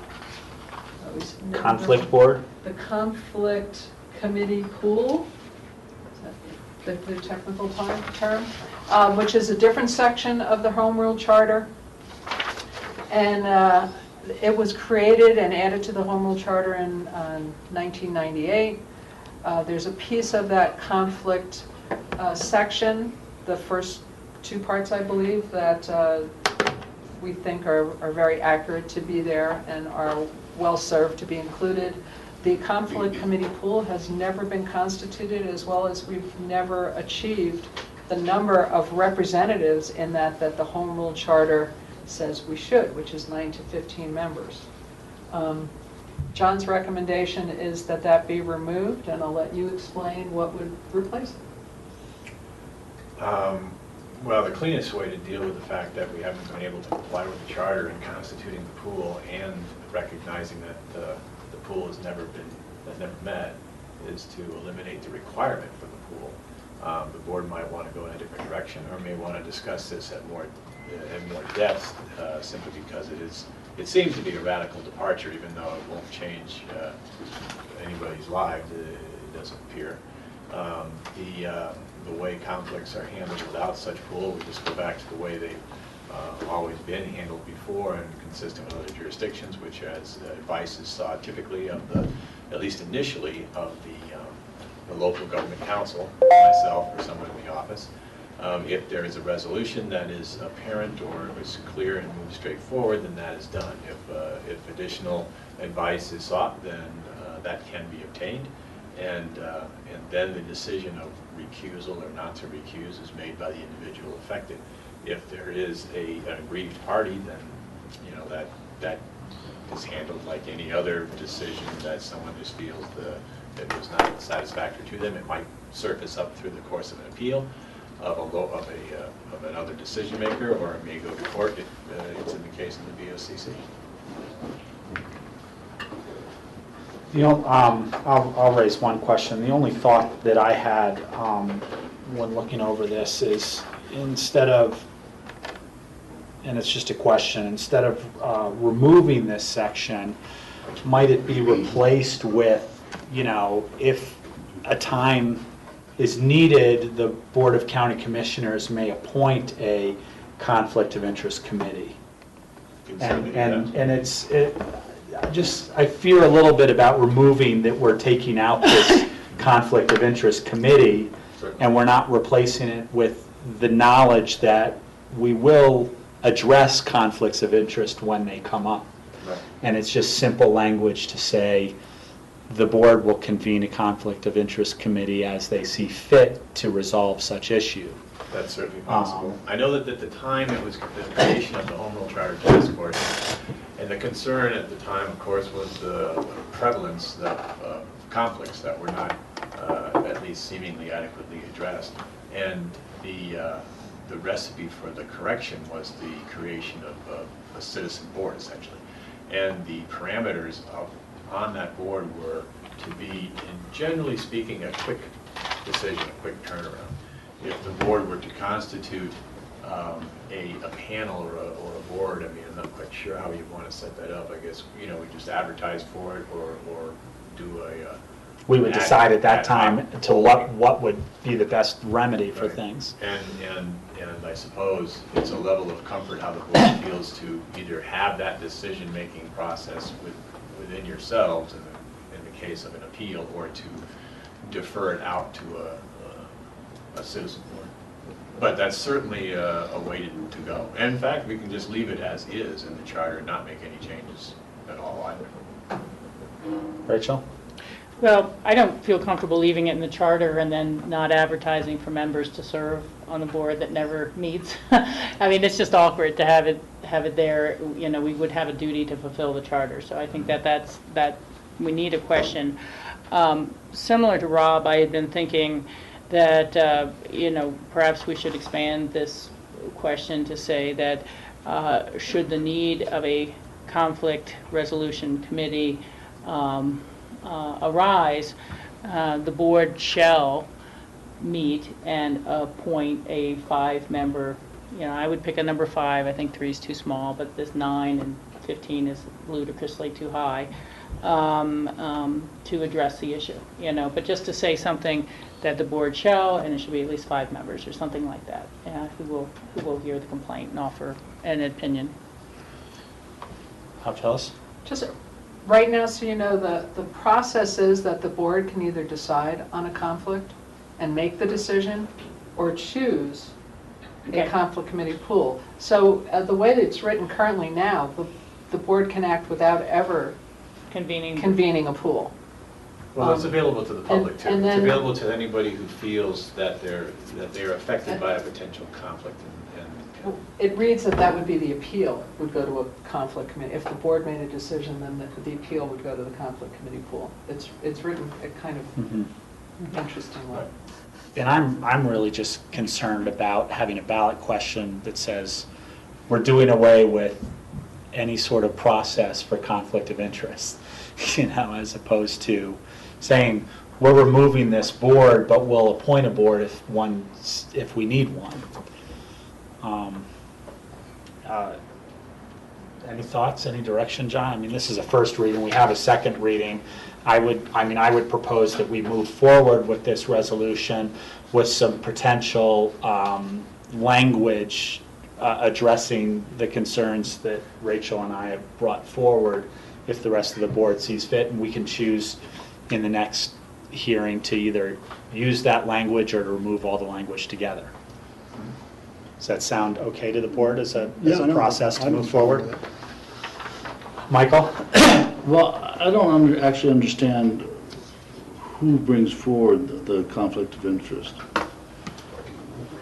Conflict Board? The Conflict Committee Pool, is that the technical term, which is a different section of the Home Rule Charter. And it was created and added to the Home Rule Charter in 1998. There's a piece of that conflict section, the first 2 parts, I believe, that we think are very accurate to be there and are well served to be included. The Conflict Committee Pool has never been constituted, as well as we've never achieved the number of representatives in that the Home Rule Charter says we should, which is 9 to 15 members. John's recommendation is that be removed, and I'll let you explain what would replace it. Well, the cleanest way to deal with the fact that we haven't been able to comply with the charter in constituting the pool and recognizing that the pool has never met is to eliminate the requirement for the pool. The board might want to go in a different direction, or may want to discuss this in more depth, simply because it seems to be a radical departure, even though it won't change anybody's lives. It doesn't appear. The way conflicts are handled without such pool, we just go back to the way they've always been handled before and consistent with other jurisdictions, which as advice is sought typically of at least initially, of the the local government council, myself or someone in the office. If there is a resolution that is apparent or is clear and moves straight forward, then that is done. If additional advice is sought, then that can be obtained, and then the decision of recusal or not to recuse is made by the individual affected. If there is an aggrieved party, then that is handled like any other decision that someone just feels that was not satisfactory to them. It might surface up through the course of an appeal of another decision maker, or it may go to court if it's in the case of the BOCC. I'll raise one question. The only thought that I had when looking over this is, instead of, and it's just a question, instead of removing this section, might it be replaced with, if a time is needed, the Board of County Commissioners may appoint a conflict of interest committee? I fear a little bit about removing that, we're taking out this conflict of interest committee, and we're not replacing it with the knowledge that we will address conflicts of interest when they come up. Right. And it's just simple language to say the board will convene a conflict of interest committee as they see fit to resolve such issue. That's certainly possible. I know that at the time it was the creation of the Home Rule Charter Task Force, and the concern at the time, of course, was the prevalence of conflicts that were not at least seemingly adequately addressed. And the recipe for the correction was the creation of a citizen board, essentially. And the parameters on that board were to be, generally speaking, a quick decision, a quick turnaround. If the board were to constitute a panel or a board, I mean, I'm not quite sure how you want to set that up. I guess, we just advertise for it or do a... we would decide at that time to what would be the best remedy for things. And I suppose it's a level of comfort how the board feels to either have that decision-making process within yourselves in the case of an appeal, or to defer it out to a citizen board. But that's certainly a way to go. And in fact, we can just leave it as is in the charter and not make any changes at all either. Rachel? Well, I don't feel comfortable leaving it in the charter and then not advertising for members to serve on a board that never meets. I mean, it's just awkward to have it there. We would have a duty to fulfill the charter. So I think that we need a question. Similar to Rob, I had been thinking that perhaps we should expand this question to say that should the need of a conflict resolution committee arise, the board shall meet and appoint a 5-member, I would pick a number 5, I think 3 is too small, but this 9 and 15 is ludicrously too high, to address the issue, but just to say something that the board shall, and it should be at least 5 members or something like that, who will hear the complaint and offer an opinion. Phyllis? Just right now, so the process is that the board can either decide on a conflict and make the decision, or choose a conflict committee pool. So the way that it's written currently now, the board can act without ever convening a pool. Well, it's available to the public too. and It's then- available to anybody who feels that they're affected by a potential conflict. It reads that would be the appeal would go to a conflict committee. If the board made a decision, then the appeal would go to the conflict committee pool. It's written a kind of interesting way. And I'm really just concerned about having a ballot question that says we're doing away with any sort of process for conflict of interest, as opposed to saying we're removing this board, but we'll appoint a board if we need one. Any thoughts, any direction, John? I mean, this is a first reading. We have a second reading. I would propose that we move forward with this resolution with some potential language addressing the concerns that Rachel and I have brought forward, if the rest of the board sees fit, and we can choose in the next hearing to either use that language or to remove all the language together. Does that sound okay to the board as a process to move forward? Michael? Well, I don't actually understand who brings forward the conflict of interest.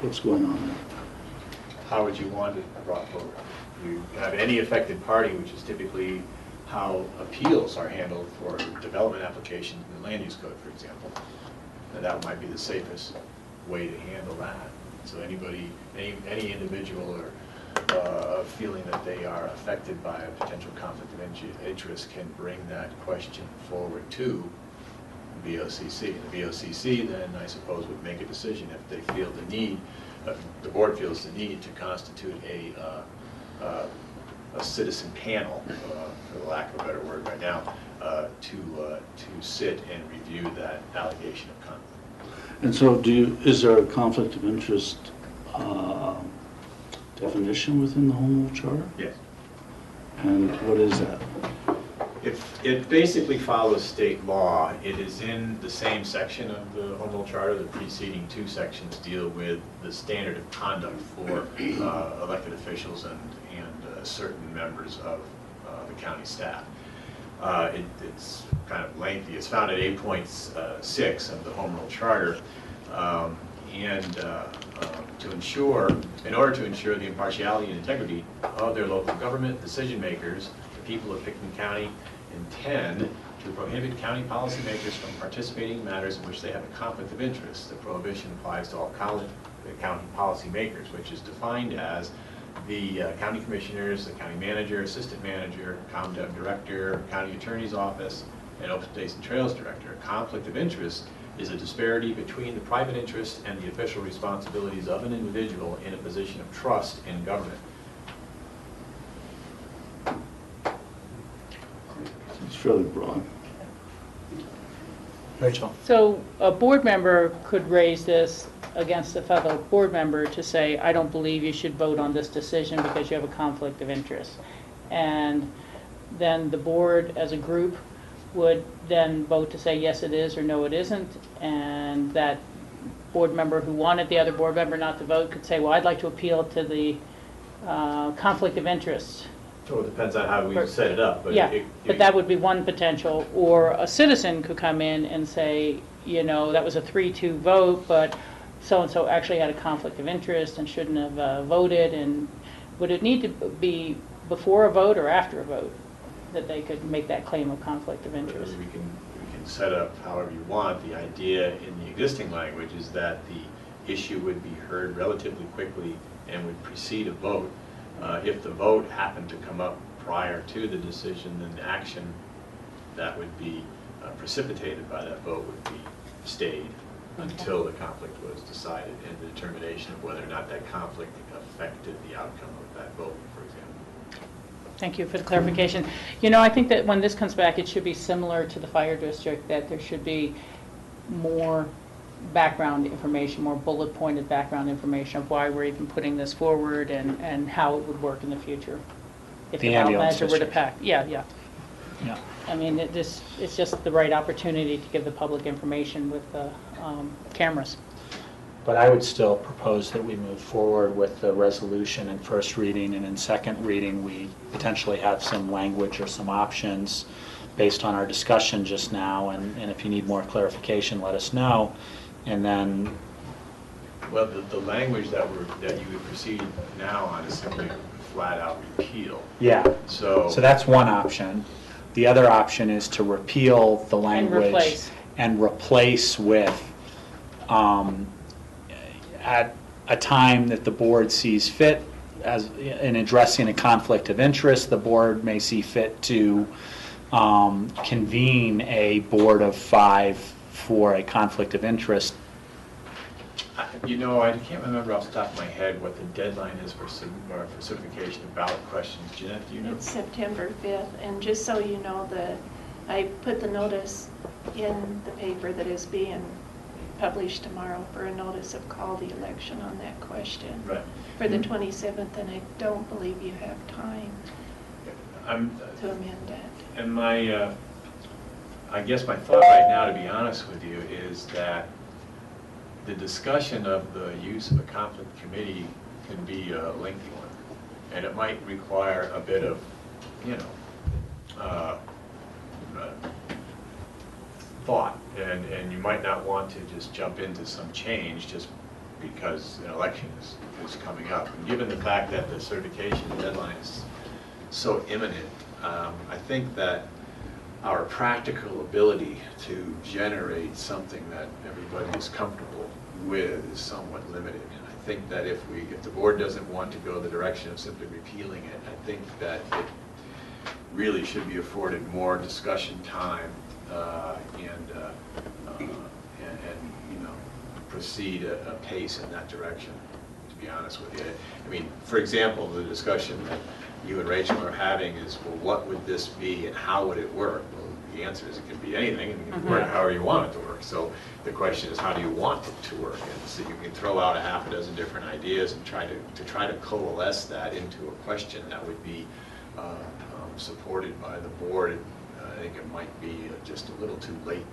What's going on there? How would you want it brought forward? You have any affected party, which is typically how appeals are handled for development applications in the land use code, for example. And that might be the safest way to handle that. So anybody, any individual or feeling that they are affected by a potential conflict of interest can bring that question forward to BOCC. And the BOCC then, I suppose, would make a decision if they feel the need, the board feels the need to constitute a citizen panel, for the lack of a better word right now, to sit and review that allegation of conflict. And so is there a conflict of interest definition within the Home Rule Charter? Yes. And what is that? It basically follows state law. It is in the same section of the Home Rule Charter. The preceding two sections deal with the standard of conduct for elected officials and certain members of the county staff. It's kind of lengthy. It's found at 8.6 of the Home Rule Charter. In order to ensure the impartiality and integrity of their local government decision makers, the people of Pickton County intend to prohibit county policymakers from participating in matters in which they have a conflict of interest. The prohibition applies to all county policymakers, which is defined as the county commissioners, the county manager, assistant manager, conduct director, county attorney's office, and open space and trails director. A conflict of interest is a disparity between the private interest and the official responsibilities of an individual in a position of trust in government. It's fairly broad. Rachel? So a board member could raise this against a fellow board member to say, I don't believe you should vote on this decision because you have a conflict of interest. And then the board as a group would then vote to say yes it is or no it isn't, and that board member who wanted the other board member not to vote could say, well, I'd like to appeal to the conflict of interest. So it depends on how we set it up. But Yeah, but that would be one potential. Or a citizen could come in and say, you know, that was a 3-2 vote, but so-and-so actually had a conflict of interest and shouldn't have voted. And would it need to be before a vote or after a vote that they could make that claim of conflict of interest? We can set up however you want. The idea in the existing language is that the issue would be heard relatively quickly and would precede a vote. If the vote happened to come up prior to the decision, then the action that would be precipitated by that vote would be stayed until the conflict was decided and the determination of whether or not that conflict affected the outcome of that vote, for example. Thank you for the clarification. You know, I think that when this comes back, it should be similar to the fire district, that there should be more background information, more bullet pointed background information of why we're even putting this forward and how it would work in the future. If The ballot ambulance measure were to district. pack. Yeah. Yeah. I mean, it's just the right opportunity to give the public information with the cameras. But I would still propose that we move forward with the resolution in first reading, and in second reading, we potentially have some language or some options based on our discussion just now, and if you need more clarification, let us know. And then, Well, the language that you would proceed now on is simply flat out repeal. yeah, So that's one option. The other option is to repeal the language replace. and replace with, at a time that the board sees fit, as in addressing a conflict of interest, the board may see fit to convene a board of 5 for a conflict of interest. you know, I can't remember off the top of my head what the deadline is for certification of ballot questions. Jeanette, do you know? It's September 5th, and just so you know, I put the notice in the paper that is being published tomorrow for a notice of call the election on that question. Right. For the 27th, and I don't believe you have time I'm, to amend that. and my, I guess my thought right now, to be honest with you, is that the discussion of the use of a conflict committee can be a lengthy one, and it might require a bit of, you know, thought, and you might not want to just jump into some change just because an election is coming up. And given the fact that the certification deadline is so imminent, I think that our practical ability to generate something that everybody is comfortable with is somewhat limited. And I think that if the board doesn't want to go the direction of simply repealing it, I think that it really should be afforded more discussion time and you know, proceed a pace in that direction, to be honest with you. I mean, for example, the discussion that you and Rachel are having is, well, what would this be and how would it work? Well, the answer is it can be anything, and it can work however you want it to work. So the question is, how do you want it to work? And so you can throw out a half a dozen different ideas and try to coalesce that into a question that would be supported by the board. I think it might be just a little too late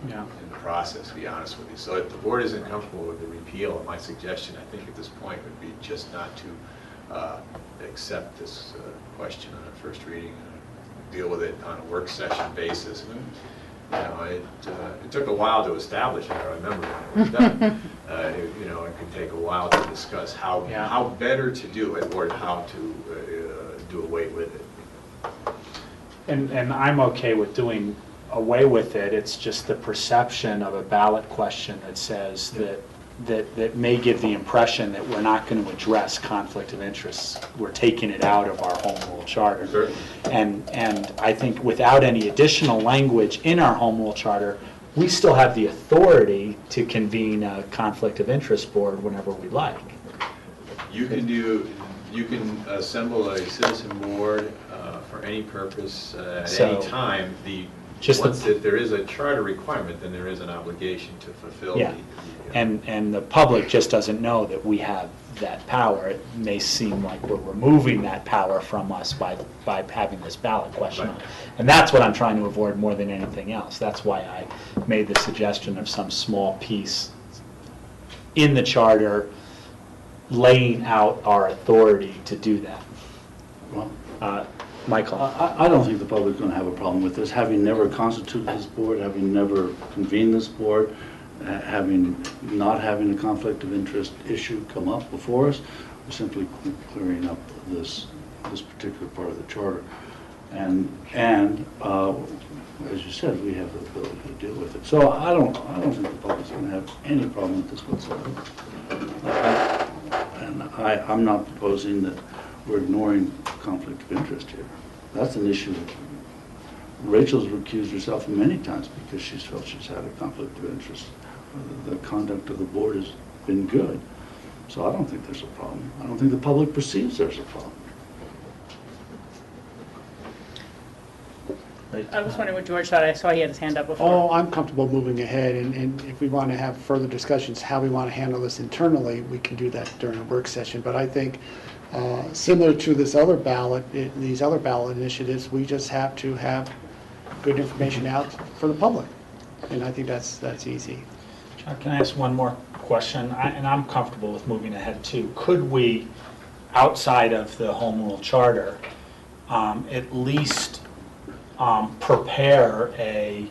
in the process, to be honest with you. So if the board isn't comfortable with the repeal, my suggestion, I think at this point, would be just not to accept this question on a first reading, deal with it on a work session basis. And, you know, it took a while to establish it. I remember when it was done. You know, it could take a while to discuss how better to do it or how to do away with it. And I'm okay with doing away with it. It's just the perception of a ballot question that says that may give the impression that we're not going to address conflict of interests. We're taking it out of our home rule charter. Sure. And I think without any additional language in our home rule charter, we still have the authority to convene a conflict of interest board whenever we like. You can assemble a citizen board for any purpose at any time. Once there is a charter requirement, then there is an obligation to fulfill. Yeah. And the public just doesn't know that we have that power. It may seem like we're removing that power from us by having this ballot question. Right. And that's what I'm trying to avoid more than anything else. That's why I made the suggestion of some small piece in the charter laying out our authority to do that. Well, Michael? I don't think the public's going to have a problem with this. Having never constituted this board, having never convened this board, not having a conflict of interest issue come up before us, we're simply clearing up this particular part of the charter. And as you said, we have the ability to deal with it. So I don't think the public's going to have any problem with this whatsoever. And I'm not proposing that we're ignoring conflict of interest here. That's an issue. Rachel's recused herself many times because she's felt she's had a conflict of interest. The conduct of the board has been good. So I don't think there's a problem. I don't think the public perceives there's a problem. I was wondering what George thought. I saw he had his hand up before. Oh, I'm comfortable moving ahead, and if we want to have further discussions how we want to handle this internally, we can do that during a work session. But I think similar to these other ballot initiatives, we just have to have good information out for the public, and I think that's easy. John, can I ask one more question? And I'm comfortable with moving ahead too. Could we, outside of the home rule charter, at least prepare a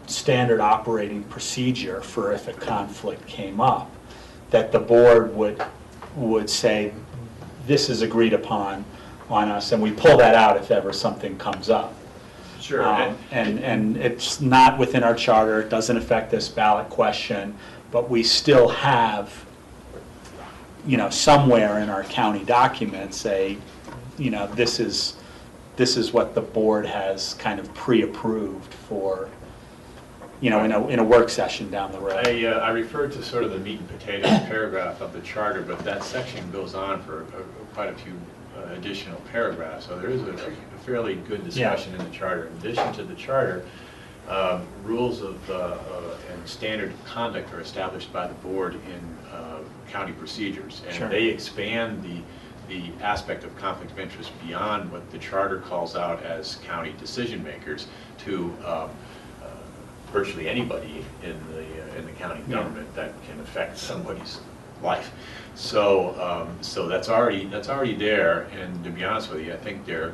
standard operating procedure for if a conflict came up, that the board would say, this is agreed upon on us, and we pull that out if ever something comes up. Sure. And it's not within our charter, it doesn't affect this ballot question, but we still have, you know, somewhere in our county documents this is what the board has kind of pre-approved for, in a work session down the road. I referred to sort of the meat and potatoes paragraph of the charter, but that section goes on for quite a few additional paragraphs. So there is a fairly good discussion in the charter. In addition to the charter, rules of and standard conduct are established by the board in county procedures, and they expand the aspect of conflict of interest beyond what the charter calls out as county decision makers to virtually anybody in the county government that can affect somebody's life. So so that's already there, and to be honest with you, I think they're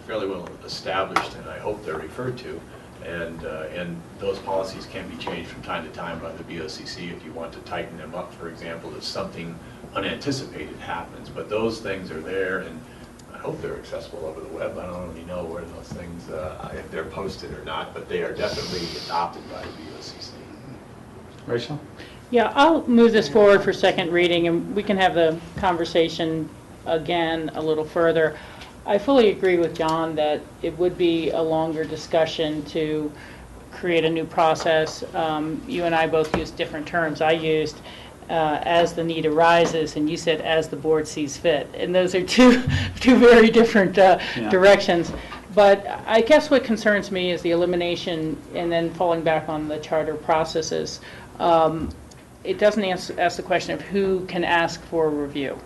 fairly well established, and I hope they're referred to. And those policies can be changed from time to time by the BOCC if you want to tighten them up, for example, if something unanticipated happens. But those things are there, and I hope they're accessible over the web. I don't really know where those things, if they're posted or not, but they are definitely adopted by the BOCC. Rachel? Yeah, I'll move this forward for second reading, and we can have the conversation again a little further. I fully agree with John that it would be a longer discussion to create a new process. You and I both used different terms. I used as the need arises, and you said as the board sees fit. And those are two very different directions. But I guess what concerns me is the elimination, and then falling back on the charter processes. It doesn't ask the question of who can ask for a review.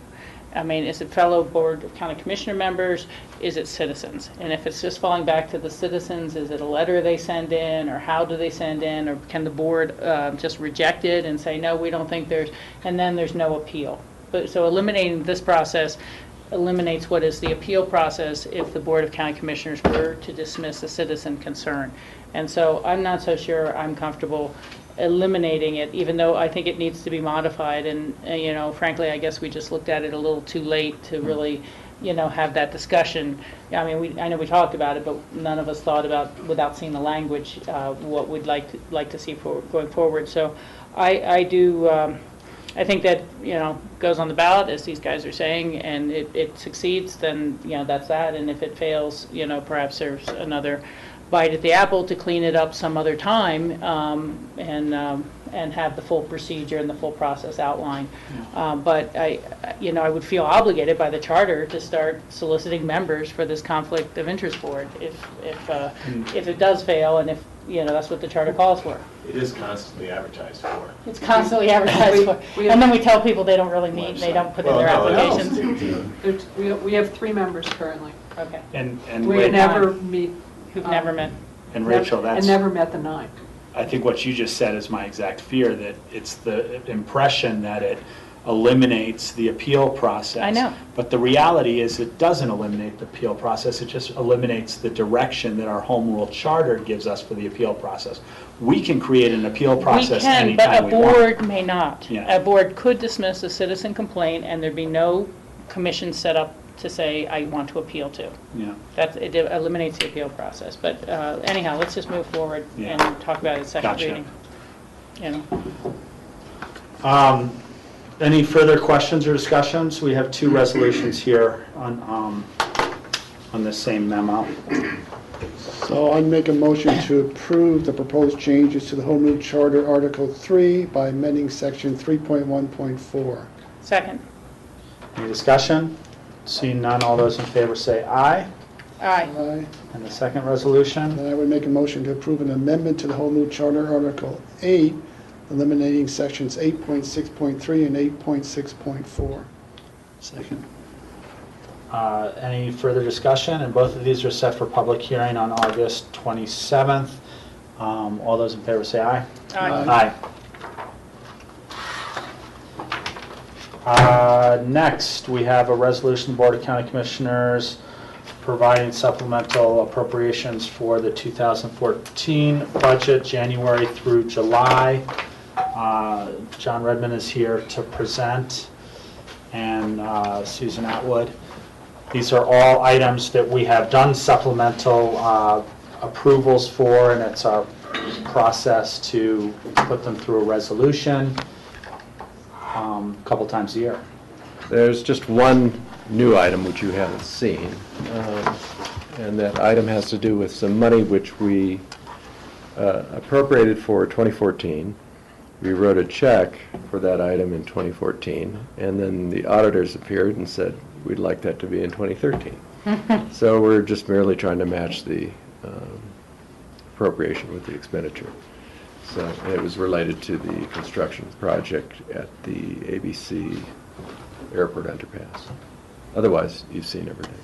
I mean, is it fellow Board of County Commissioner members? Is it citizens? And if it's just falling back to the citizens, is it a letter they send in, or how do they send in, or can the board just reject it and say, no, we don't think there's, and then there's no appeal. But so eliminating this process eliminates what is the appeal process if the Board of County Commissioners were to dismiss a citizen concern. And so I'm not so sure I'm comfortable eliminating it, even though I think it needs to be modified. And you know, frankly, I guess we just looked at it a little too late to really, you know, have that discussion. I mean, I know we talked about it, but none of us thought about, without seeing the language, what we'd like to see going forward. So I do. I think that, you know, goes on the ballot, as these guys are saying, and it succeeds, then, you know, that's that. And if it fails, you know, perhaps there's another bite at the apple to clean it up some other time, and have the full procedure and the full process outlined. But I would feel obligated by the charter to start soliciting members for this conflict of interest board if it does fail, and if, you know, that's what the charter calls for. It is constantly advertised for. It's constantly advertised for. And then we tell people they don't really meet, and they don't put in their applications. We have 3 members currently. Okay. And We never meet. Who've never met. And Rachel, that's... And never met the 9. I think what you just said is my exact fear, that it's the impression that it eliminates the appeal process. I know. But the reality is it doesn't eliminate the appeal process. It just eliminates the direction that our home rule charter gives us for the appeal process. We can create an appeal process anytime we want. We can, but a board may not. Yeah. A board could dismiss a citizen complaint, and there'd be no commission set up to say, I want to appeal to. Yeah. It eliminates the appeal process. But anyhow, let's just move forward and talk about it second Gotcha. reading. You know. Any further questions or discussions? We have 2 resolutions here on this same memo. So I'd make a motion to approve the proposed changes to the Home Rule Charter Article 3 by amending Section 3.1.4. Second. Any discussion? Seeing none, all those in favor say aye. Aye. Aye. And the second resolution? Then I would make a motion to approve an amendment to the Home Rule Charter Article 8, eliminating Sections 8.6.3 and 8.6.4. Second. Any further discussion? And both of these are set for public hearing on August 27th. All those in favor say aye. Aye. Next, we have a resolution, Board of County Commissioners providing supplemental appropriations for the 2014 budget, January through July. John Redmond is here to present, and Susan Atwood. These are all items that we have done supplemental approvals for, and it's our process to put them through a resolution a couple times a year. There's just one new item which you haven't seen, and that item has to do with some money which we appropriated for 2014. We wrote a check for that item in 2014, and then the auditors appeared and said, we'd like that to be in 2013. So we're just merely trying to match the appropriation with the expenditure. So it was related to the construction project at the ABC Airport underpass. Otherwise, you've seen everything.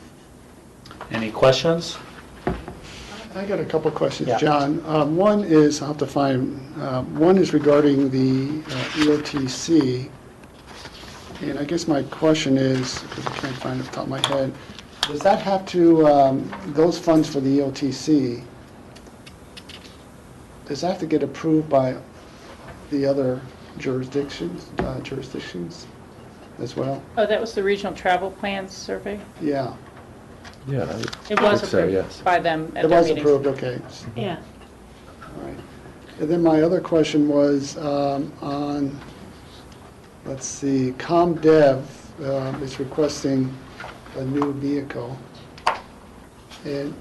Any questions? I got a couple questions, Yeah. John. One is, I'll have to find, one is regarding the EOTC. And I guess my question is, because I can't find it off the top of my head, does that have to, those funds for the EOTC, does that have to get approved by the other jurisdictions as well? Oh, that was the regional travel plans survey? Yeah, Yeah, It was would say approved yes. by them at it their was meetings. approved, okay. Yeah. All right. And then my other question was on, let's see, ComDev is requesting a new vehicle. And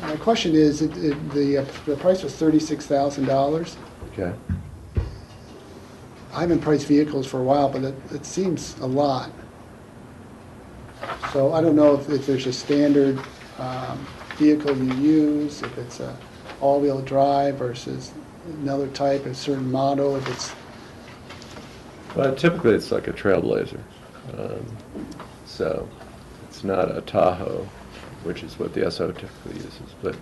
my question is, the price was $36,000. Okay. I haven't priced vehicles for a while, but it seems a lot. So I don't know if there's a standard vehicle you use, if it's a all-wheel drive versus another type, a certain model, if it's, Well, typically, it's like a Trailblazer. So it's not a Tahoe, which is what the SO typically uses. But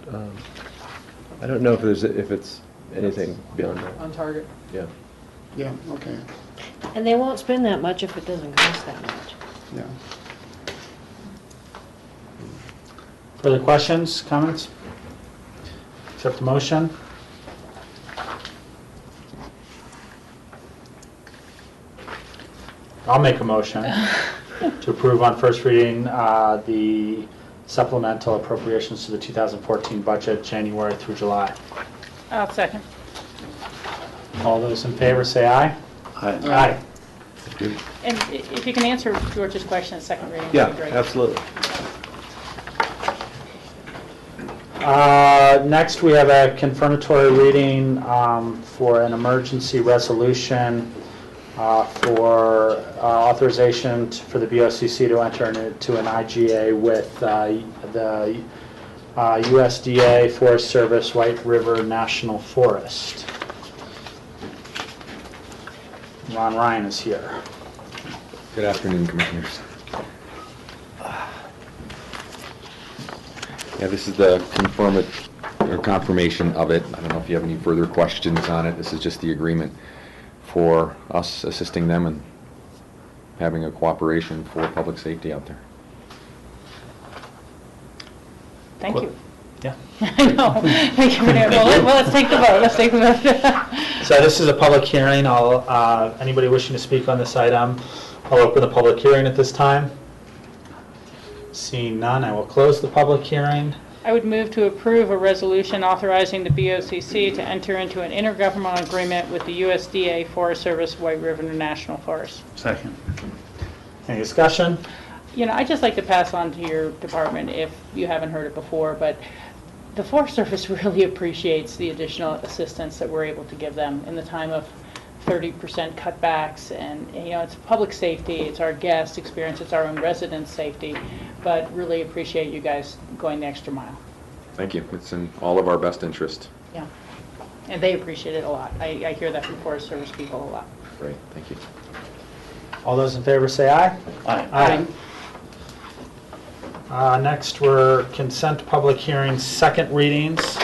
I don't know if it's anything beyond that. On target. Yeah. yeah, okay, And they won't spend that much if it doesn't cost that much. yeah. Further questions, comments? Accept the motion? I'll make a motion to approve on first reading the supplemental appropriations to the 2014 budget, January through July. I'll second. All those in favor say aye. Aye. And if you can answer George's question at second reading, Yeah, that'd be great. absolutely. Next, we have a confirmatory reading for an emergency resolution for authorization for the BOCC to enter into an IGA with the USDA Forest Service White River National Forest. Ron Ryan is here. Good afternoon, Commissioners. Yeah, this is the confirmation of it. I don't know if you have any further questions on it. This is just the agreement for us assisting them and having a cooperation for public safety out there. Thank you. Yeah. I know. Thank you. Well, let's take the vote. Let's take the vote. So this is a public hearing. Anybody wishing to speak on this item, I'll open the public hearing at this time. Seeing none, I will close the public hearing. I would move to approve a resolution authorizing the BOCC to enter into an intergovernmental agreement with the USDA Forest Service White River National Forest. Second. Any discussion? You know, I'd just like to pass on to your department, if you haven't heard it before, but the Forest Service really appreciates the additional assistance that we're able to give them in the time of 30% cutbacks, and you know, it's public safety, it's our guest experience, it's our own residents' safety, but really appreciate you guys going the extra mile. Thank you. It's in all of our best interest. Yeah, and they appreciate it a lot. I hear that from Forest Service people a lot. Great, thank you. All those in favor say aye. Aye. Next, we're consent public hearings, second readings.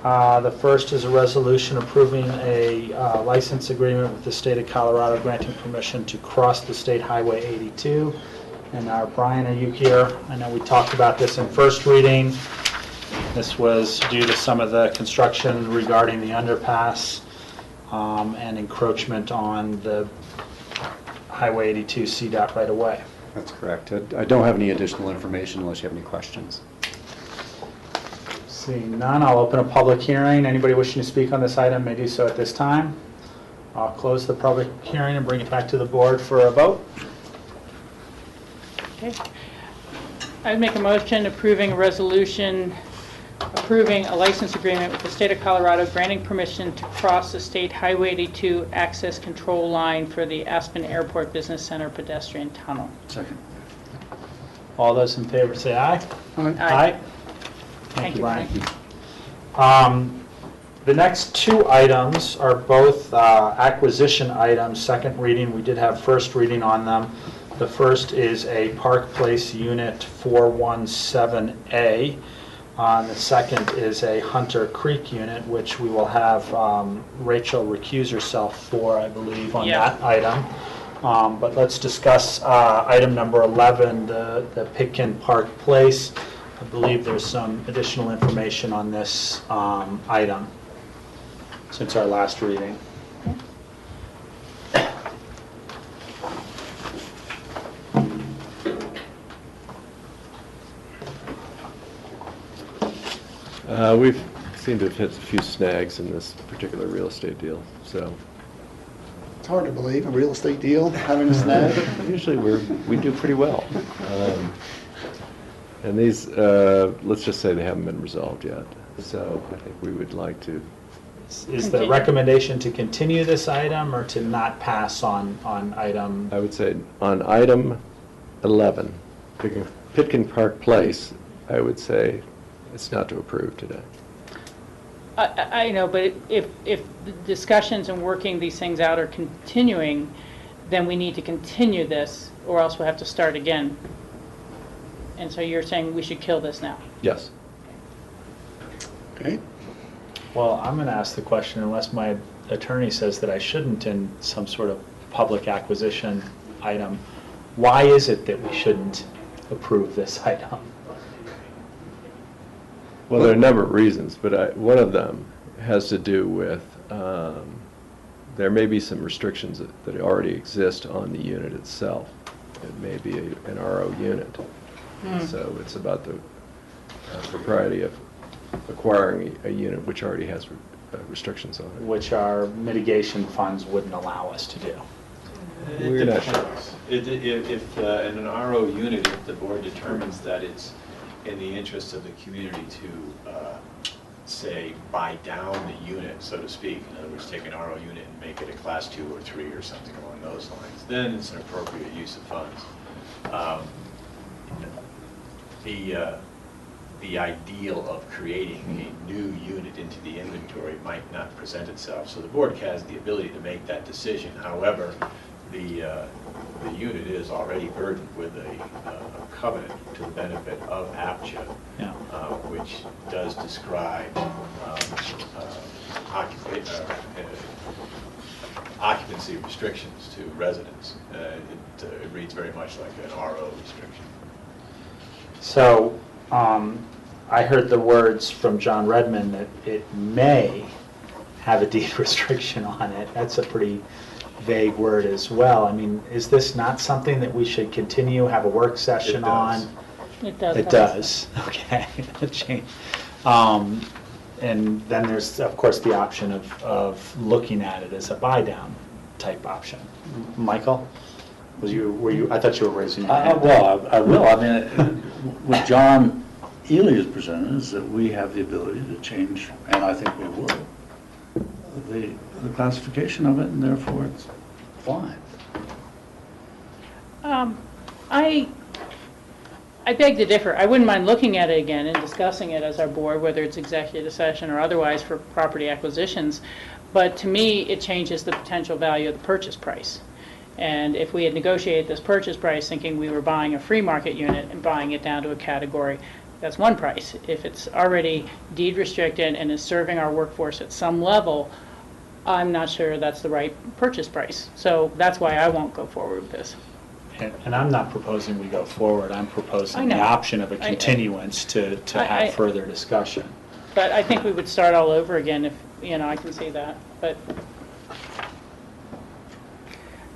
The first is a resolution approving a license agreement with the state of Colorado granting permission to cross the State Highway 82. And Brian, are you here? I know we talked about this in first reading. This was due to some of the construction regarding the underpass and encroachment on the Highway 82 CDOT right away. That's correct. I don't have any additional information unless you have any questions. Seeing none, I'll open a public hearing. Anybody wishing to speak on this item may do so at this time. I'll close the public hearing and bring it back to the board for a vote. Okay. I would make a motion approving a resolution approving a license agreement with the state of Colorado granting permission to cross the State Highway 82 access control line for the Aspen Airport Business Center pedestrian tunnel. Second. All those in favor say aye. Aye. Thank you, Brian. The next two items are both acquisition items, second reading. We did have first reading on them. The first is a Park Place Unit 417A. The second is a Hunter Creek unit, which we will have Rachel recuse herself for, I believe, on that item. But let's discuss item number 11, the Pitkin Park Place. I believe there's some additional information on this item since our last reading. We've seemed to have hit a few snags in this particular real estate deal, so. It's hard to believe, a real estate deal, having a snag. Usually we do pretty well. And these, let's just say they haven't been resolved yet. So I think we would like to. Is the recommendation to continue this item or to not pass on item? I would say on item 11, Pitkin Park Place, I would say it's not to approve today. I know, but if the discussions and working these things out are continuing, then we need to continue this, or else we'll have to start again. And so you're saying we should kill this now? Yes. Okay. Well, I'm going to ask the question, unless my attorney says that I shouldn't in some sort of public acquisition item. Why is it that we shouldn't approve this item? Well, there are a number of reasons, but one of them has to do with there may be some restrictions that already exist on the unit itself. It may be an RO unit. So it's about the propriety of acquiring a unit which already has restrictions on it. Which our mitigation funds wouldn't allow us to do. We're not sure. If in an RO unit, if the board determines that it's in the interest of the community to, say, buy down the unit, so to speak, in other words, take an RO unit and make it a class 2 or 3 or something along those lines, then it's an appropriate use of funds. The ideal of creating a new unit into the inventory might not present itself, so the board has the ability to make that decision. However, the unit is already burdened with a covenant to the benefit of APCHA, which does describe occupancy restrictions to residents. It reads very much like an RO restriction. So I heard the words from John Redmond that it may have a deed restriction on it. That's a pretty vague word as well. I mean, is this not something that we should continue, have a work session on? It does. It does. Okay. And then there's, of course, the option of looking at it as a buy-down type option. Michael? Were you? I thought you were raising your hand. Well, I will. I mean, what John Ely has presented is that we have the ability to change, and I think we will, the classification of it, and therefore it's fine. I beg to differ. I wouldn't mind looking at it again and discussing it as our board, whether it's executive session or otherwise for property acquisitions. But to me, it changes the potential value of the purchase price. And if we had negotiated this purchase price thinking we were buying a free market unit and buying it down to a category, that's one price. If it's already deed restricted and is serving our workforce at some level, I'm not sure that's the right purchase price. So that's why I won't go forward with this. And I'm not proposing we go forward. I'm proposing the option of a continuance to have further discussion. But I think we would start all over again if, I can see that. But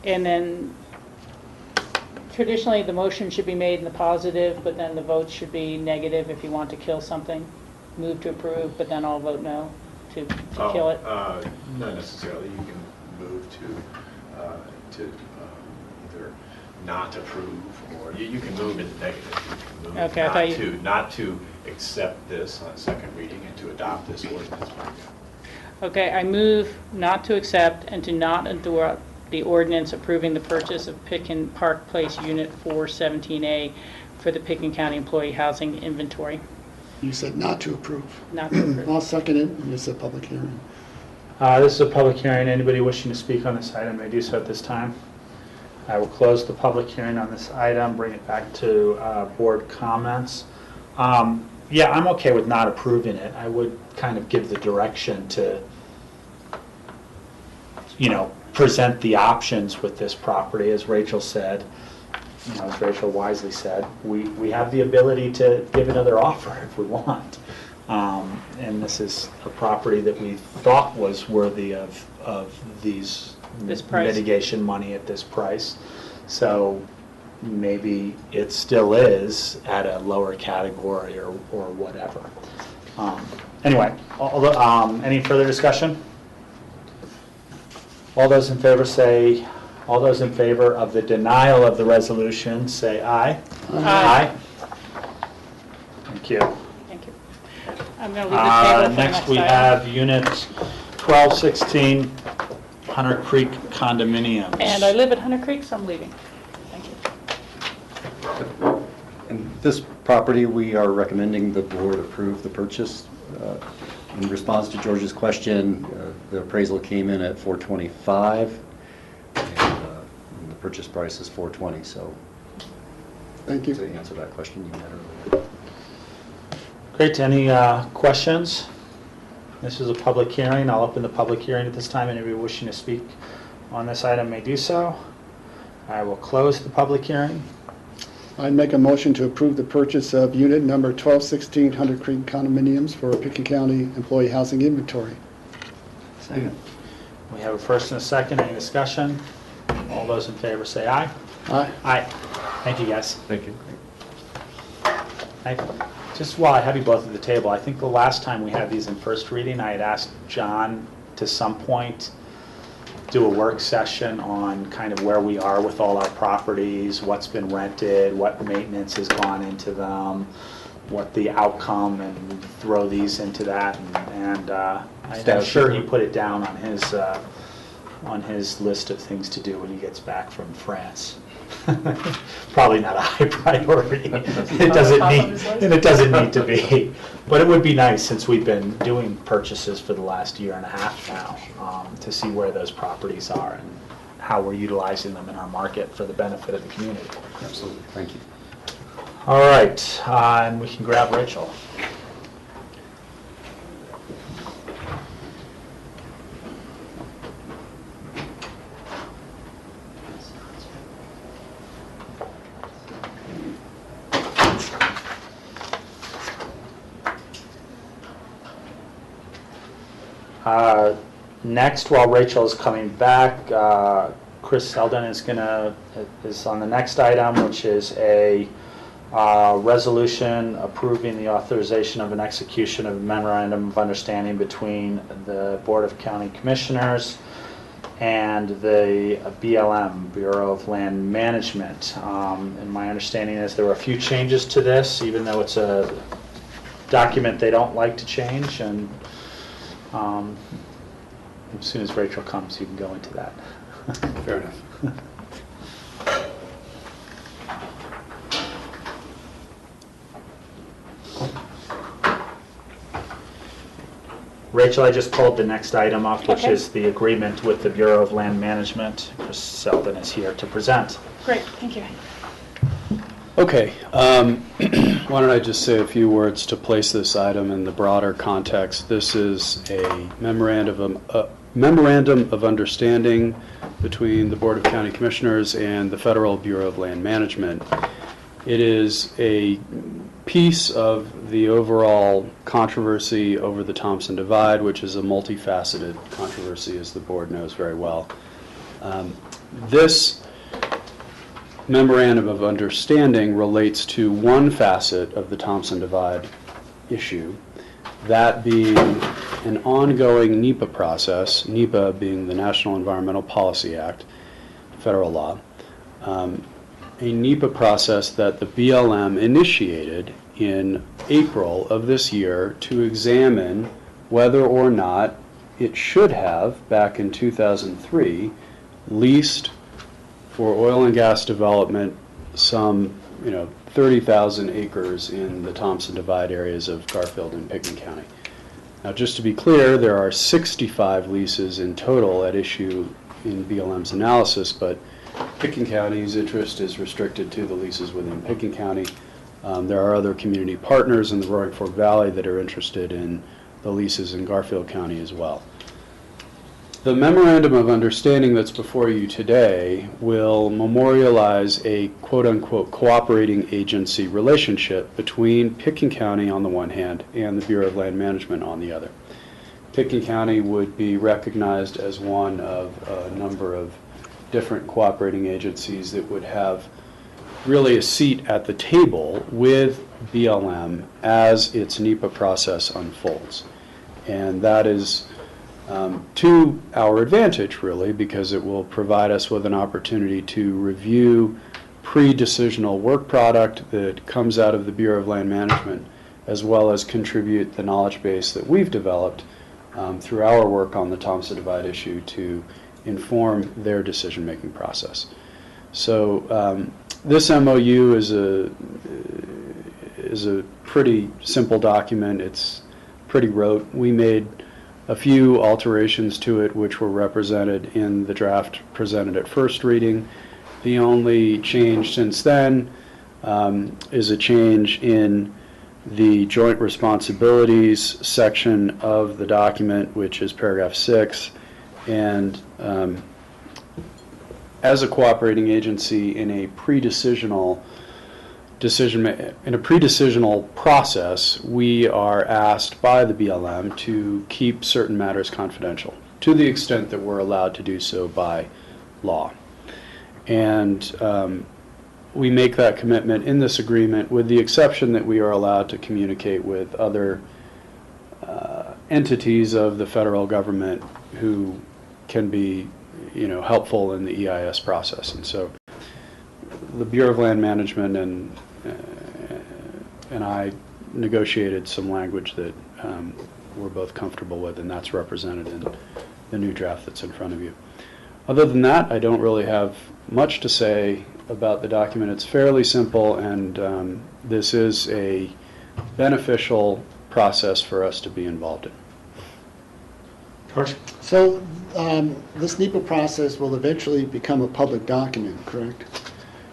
and then traditionally the motion should be made in the positive, but then the vote should be negative if you want to kill something. Move to approve, but then I'll vote no to kill it. Not necessarily. You can move to either not approve, or you can move in the negative. You can move not to accept this on second reading and to adopt this ordinance. Okay, I move not to accept and to not adopt the ordinance approving the purchase of Pitkin Park Place Unit 417A for the Pitkin County Employee Housing Inventory. You said not to approve. Not to approve. I'll second it. This is a public hearing. This is a public hearing. Anybody wishing to speak on this item may do so at this time. I will close the public hearing on this item, bring it back to board comments. Yeah, I'm okay with not approving it. I would kind of give the direction to, present the options with this property, as Rachel said. As Rachel wisely said, we have the ability to give another offer if we want. And this is a property that we thought was worthy of this price. mitigation money at this price. So maybe it still is at a lower category or whatever. Anyway, any further discussion? All those in favor of the denial of the resolution, say aye. Aye. Thank you. Thank you. I'm going to leave the table for the Next, we item. have Unit 1216, Hunter Creek condominiums. And I live at Hunter Creek, so I'm leaving. Thank you. In this property, we are recommending the board approve the purchase. In response to George's question, the appraisal came in at $425, and the purchase price is $420. So, Thank you. to answer that question you had earlier. Great. Any questions? This is a public hearing. I'll open the public hearing at this time. Anybody wishing to speak on this item may do so. I will close the public hearing. I'd make a motion to approve the purchase of unit number 1216 Hunter Creek condominiums for Pickens County Employee Housing Inventory. Second. We have a first and a second. Any discussion? All those in favor say aye. Aye. Aye. Thank you, guys. Thank you. Just while I have you both at the table, I think the last time we had these in first reading, I had asked John to some point do a work session on kind of where we are with all our properties, what's been rented, what maintenance has gone into them, what the outcome, and throw these into that. And I'm sure he put it down on his list of things to do when he gets back from France. Probably not a high priority. It doesn't need to be. But it would be nice, since we've been doing purchases for the last year and a half now, to see where those properties are and how we're utilizing them in our market for the benefit of the community. Absolutely. Thank you. All right, and we can grab Rachel. Next, while Rachel is coming back, Chris Selden is on the next item, which is a resolution approving the authorization of an execution of a memorandum of understanding between the Board of County Commissioners and the BLM, Bureau of Land Management. And my understanding is there were a few changes to this, even though it's a document they don't like to change. And as soon as Rachel comes, you can go into that. Fair enough. Rachel, I just pulled the next item up, which Okay. is the agreement with the Bureau of Land Management. Chris Selden is here to present. Great, thank you. Okay, why don't I just say a few words to place this item in the broader context. This is a memorandum of understanding between the Board of County Commissioners and the Federal Bureau of Land Management. It is a piece of the overall controversy over the Thompson Divide, which is a multifaceted controversy, as the board knows very well. This memorandum of understanding relates to one facet of the Thompson Divide issue, that being an ongoing NEPA process, NEPA being the National Environmental Policy Act, federal law, a NEPA process that the BLM initiated in April of this year to examine whether or not it should have, back in 2003, leased for oil and gas development some 30,000 acres in the Thompson Divide areas of Garfield and Pickens County. Now, just to be clear, there are 65 leases in total at issue in BLM's analysis, but Picken County's interest is restricted to the leases within Picken County. There are other community partners in the Roaring Fork Valley that are interested in the leases in Garfield County as well. The memorandum of understanding that's before you today will memorialize a quote-unquote cooperating agency relationship between Picken County on the one hand and the Bureau of Land Management on the other. Picken County would be recognized as one of a number of different cooperating agencies that would have really a seat at the table with BLM as its NEPA process unfolds. And that is to our advantage, really, because it will provide us with an opportunity to review pre-decisional work product that comes out of the Bureau of Land Management, as well as contribute the knowledge base that we've developed through our work on the Thompson Divide issue to inform their decision-making process. So this MOU is a pretty simple document. It's pretty rote. We made a few alterations to it which were represented in the draft presented at first reading. The only change since then is a change in the joint responsibilities section of the document, which is paragraph 6. And as a cooperating agency in a pre-decisional process, we are asked by the BLM to keep certain matters confidential to the extent that we're allowed to do so by law. And we make that commitment in this agreement with the exception that we are allowed to communicate with other entities of the federal government who can be, helpful in the EIS process. And so the Bureau of Land Management and I negotiated some language that we're both comfortable with, and that's represented in the new draft that's in front of you. Other than that, I don't really have much to say about the document. It's fairly simple, and this is a beneficial process for us to be involved in. George? So this NEPA process will eventually become a public document, correct?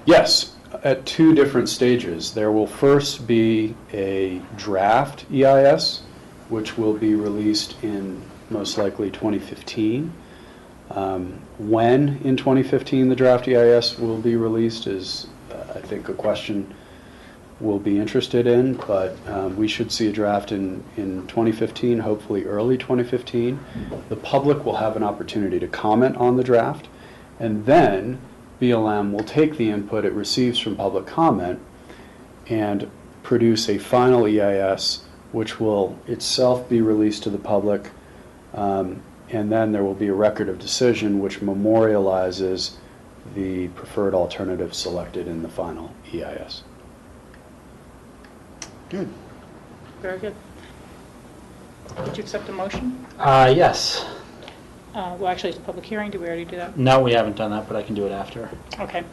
Yes, at two different stages. There will first be a draft EIS, which will be released in most likely 2015. When in 2015 the draft EIS will be released is, I think, a question we'll be interested in, but we should see a draft in 2015, hopefully early 2015. The public will have an opportunity to comment on the draft, and then BLM will take the input it receives from public comment and produce a final EIS, which will itself be released to the public, and then there will be a record of decision which memorializes the preferred alternative selected in the final EIS. Good. Very good. Did you accept a motion? Yes. Well, actually, it's a public hearing. Did we already do that? No, we haven't done that, but I can do it after. Okay.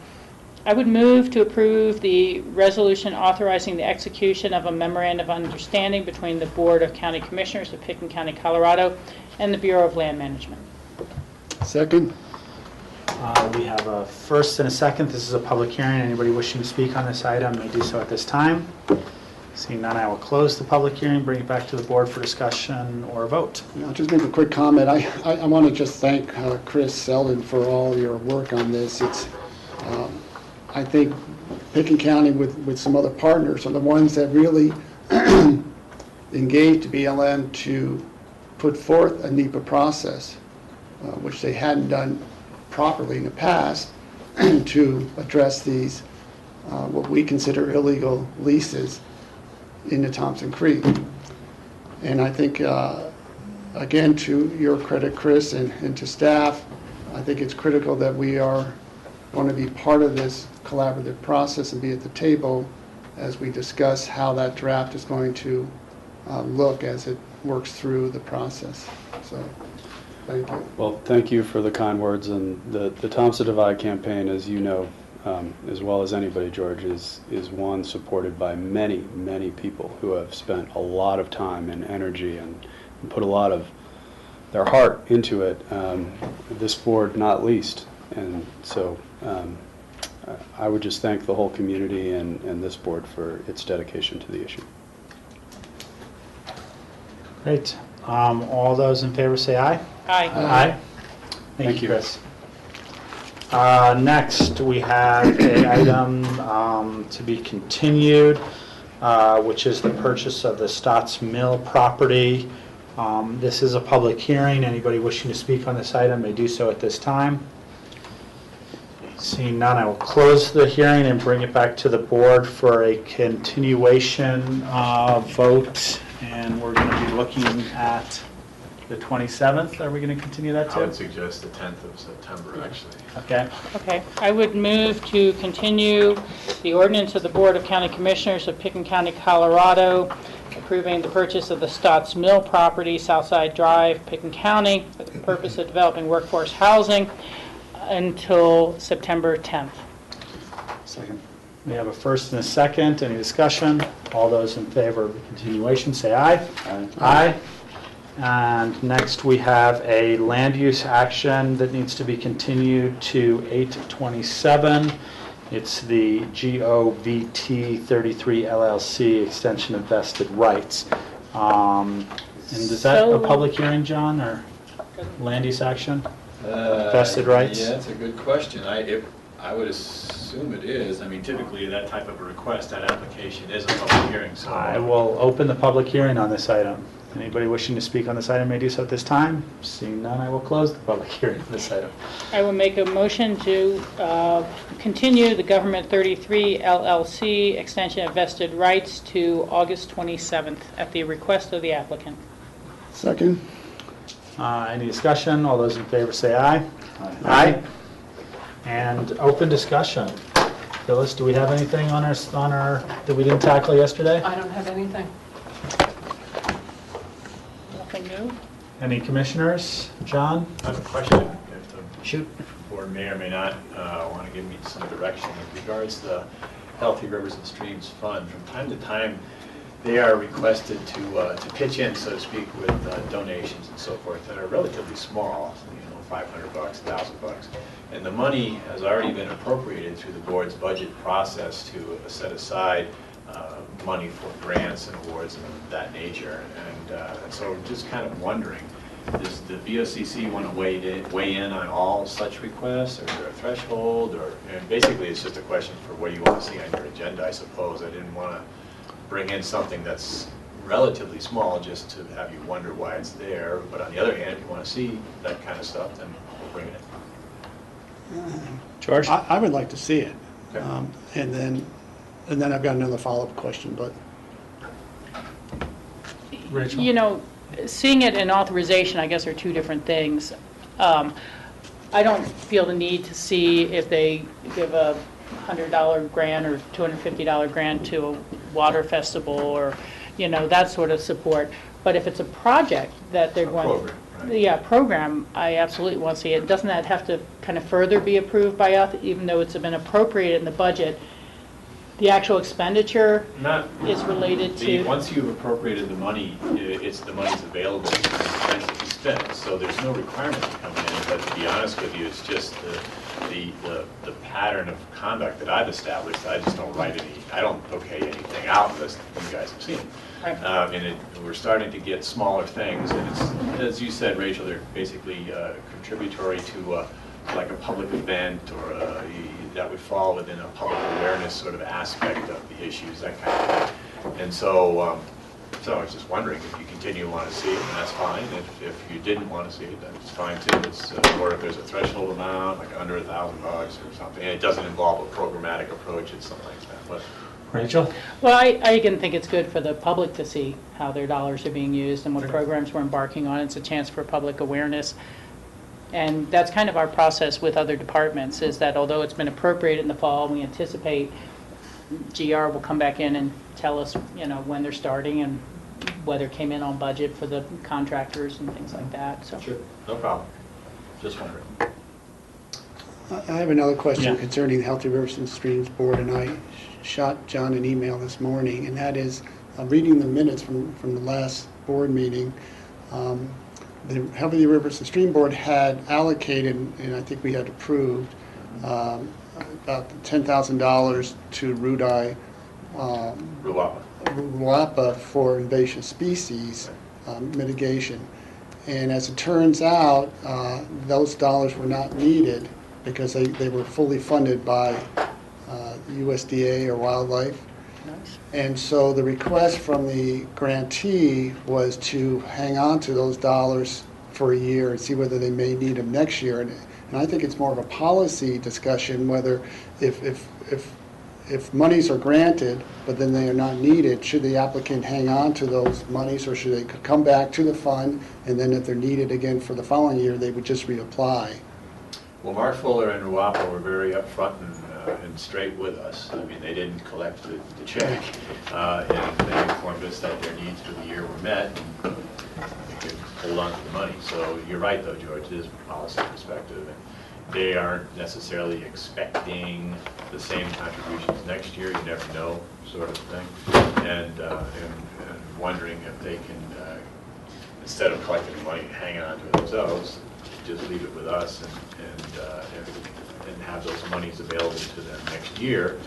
I would move to approve the resolution authorizing the execution of a memorandum of understanding between the Board of County Commissioners of Picken County, Colorado, and the Bureau of Land Management. Second? We have a first and a second. This is a public hearing. Anybody wishing to speak on this item may do so at this time. Seeing none, I will close the public hearing, bring it back to the board for discussion or a vote. I'll just make a quick comment. I want to just thank Chris Selden for all your work on this. It's, I think Picken County with some other partners are the ones that really engaged BLM to put forth a NEPA process, which they hadn't done properly in the past, to address these, what we consider illegal leases in the Thompson Creek. And I think, again, to your credit, Chris, and to staff, I think it's critical that we are going to be part of this collaborative process and be at the table as we discuss how that draft is going to look as it works through the process. So, thank you. Well, thank you for the kind words. And the Thompson Divide campaign, as you know, as well as anybody, George, is one supported by many, many people who have spent a lot of time and energy and put a lot of their heart into it, this board not least. And so I would just thank the whole community and this board for its dedication to the issue. Great. All those in favor say aye. Aye. Aye. Thank you, Chris. Next, we have an item to be continued, which is the purchase of the Stotts Mill property. This is a public hearing. Anybody wishing to speak on this item may do so at this time. Seeing none, I will close the hearing and bring it back to the board for a continuation vote. And we're going to be looking at the 27th. Are we going to continue that too? I would suggest the 10th of September, actually. Okay. Okay, I would move to continue the ordinance of the Board of County Commissioners of Pickens County, Colorado, approving the purchase of the Stotts Mill property, Southside Drive, Pickens County, for the purpose of developing workforce housing until September 10th. Second. We have a first and a second. Any discussion? All those in favor of the continuation say aye. Aye. Aye. And next we have a land use action that needs to be continued to 8/27. It's the GOVT 33 LLC extension of vested rights. And is that a public hearing, John, or land use action? Vested rights? Yeah, that's a good question. I would assume it is. I mean, typically that type of a request, that application is a public hearing, so. I will open the public hearing on this item. Anybody wishing to speak on this item may do so at this time. Seeing none, I will close the public hearing on this item. I will make a motion to continue the Government 33 LLC extension of vested rights to August 27th at the request of the applicant. Second. Any discussion? All those in favor say aye. Aye. And open discussion. Phyllis, do we have anything on our that we didn't tackle yesterday? I don't have anything. Nothing new? Any commissioners? John? I have a question. If the Shoot. board may or may not want to give me some direction in regards to the Healthy Rivers and Streams Fund. From time to time, they are requested to pitch in, so to speak, with donations and so forth that are relatively small, you know, $500, $1,000. And the money has already been appropriated through the board's budget process to set aside money for grants and awards and of that nature. And so just kind of wondering, does the BOCC want to weigh in on all such requests, or is there a threshold, or and basically it's just a question for what do you want to see on your agenda, I suppose. I didn't want to bring in something that's relatively small just to have you wonder why it's there, but on the other hand, if you want to see that kind of stuff, then we'll bring it in. George? I would like to see it. Okay. And then I've got another follow-up question, but Rachel? You know, seeing it in authorization, I guess, are two different things. I don't feel the need to see if they give a $100 grant or $250 grant to a water festival or, you know, that sort of support. But if it's a project that they're going, Program, right. yeah, program, I absolutely want to see it. Doesn't that have to kind of further be approved by us, even though it's been appropriated in the budget? The actual expenditure is related to... Once you've appropriated the money, it's the money's available to be spent, so there's no requirement to come in, but to be honest with you, it's just the pattern of conduct that I've established. I just don't I don't okay anything out unless you guys have seen it. Right. We're starting to get smaller things, and it's, as you said, Rachel, they're basically contributory to like a public event or that would fall within a public awareness sort of aspect of the issues, that kind of thing. And so I was just wondering if you continue to want to see it, and that's fine. If you didn't want to see it, then it's fine too. Or if there's a threshold amount, like under $1,000 or something, and it doesn't involve a programmatic approach, it's something like that. But Rachel? Well, I again think it's good for the public to see how their dollars are being used and what programs we're embarking on. It's a chance for public awareness. And that's kind of our process with other departments, is that although it's been appropriated in the fall, we anticipate GR will come back in and tell us, you know, when they're starting and whether it came in on budget for the contractors and things like that. So. sure, no problem. Just wondering. I have another question Yeah. concerning the Healthy Rivers and Streams Board, and I shot John an email this morning, and that is, reading the minutes from the last board meeting, the Healthy Rivers and Stream Board had allocated, and I think we had approved, about $10,000 to Ruapa for invasive species mitigation. And as it turns out, those dollars were not needed because they were fully funded by USDA or wildlife. And so the request from the grantee was to hang on to those dollars for a year and see whether they may need them next year. And I think it's more of a policy discussion whether if monies are granted but then they are not needed, should the applicant hang on to those monies or should they come back to the fund and then if they're needed again for the following year, they would just reapply? Well, Mark Fuller and Ruapa were very upfront and straight with us. I mean, they didn't collect the check, and they informed us that their needs for the year were met, and they could hold on to the money. So you're right, though, George, it is from a policy perspective. And they aren't necessarily expecting the same contributions next year. You never know, sort of thing. And wondering if they can, instead of collecting the money and hanging on to it themselves, just leave it with us and have those monies available to them next year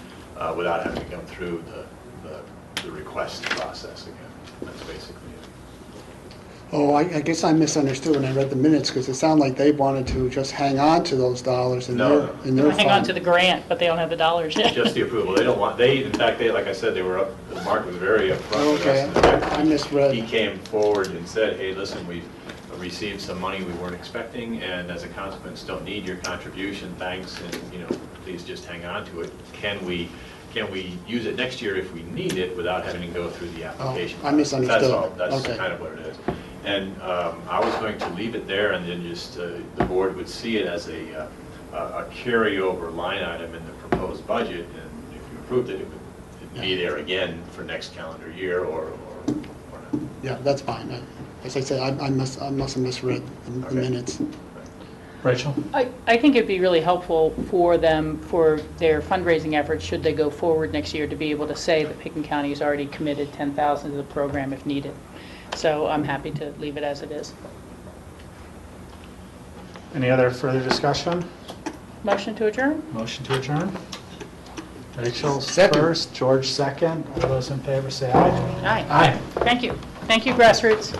without having to go through the request process again. That's basically it. Oh, I guess I misunderstood when I read the minutes because it sounded like they wanted to just hang on to those dollars in their fund. Hang on to the grant, but they don't have the dollars yet. Just the approval. They don't want, in fact, like I said, they were Mark was very upfront with us. Okay, I misread. He came forward and said, hey, listen, we've received some money we weren't expecting, and as a consequence, don't need your contribution, thanks, and, please just hang on to it. Can we use it next year if we need it without having to go through the application? I misunderstood. That's all. That's okay. kind of what it is. And I was going to leave it there, and then just the board would see it as a carryover line item in the proposed budget, and if you approved it, it would be there again for next calendar year or not. Yeah, that's fine. As I said, I must have misread the minutes. Rachel? I think it'd be really helpful for them, for their fundraising efforts, should they go forward next year, to be able to say that Pickens County has already committed $10,000 to the program if needed. So I'm happy to leave it as it is. Any other further discussion? Motion to adjourn? Motion to adjourn. Rachel Second. first, George second. All those in favor say aye. Aye. Aye. Thank you. Thank you, Grassroots.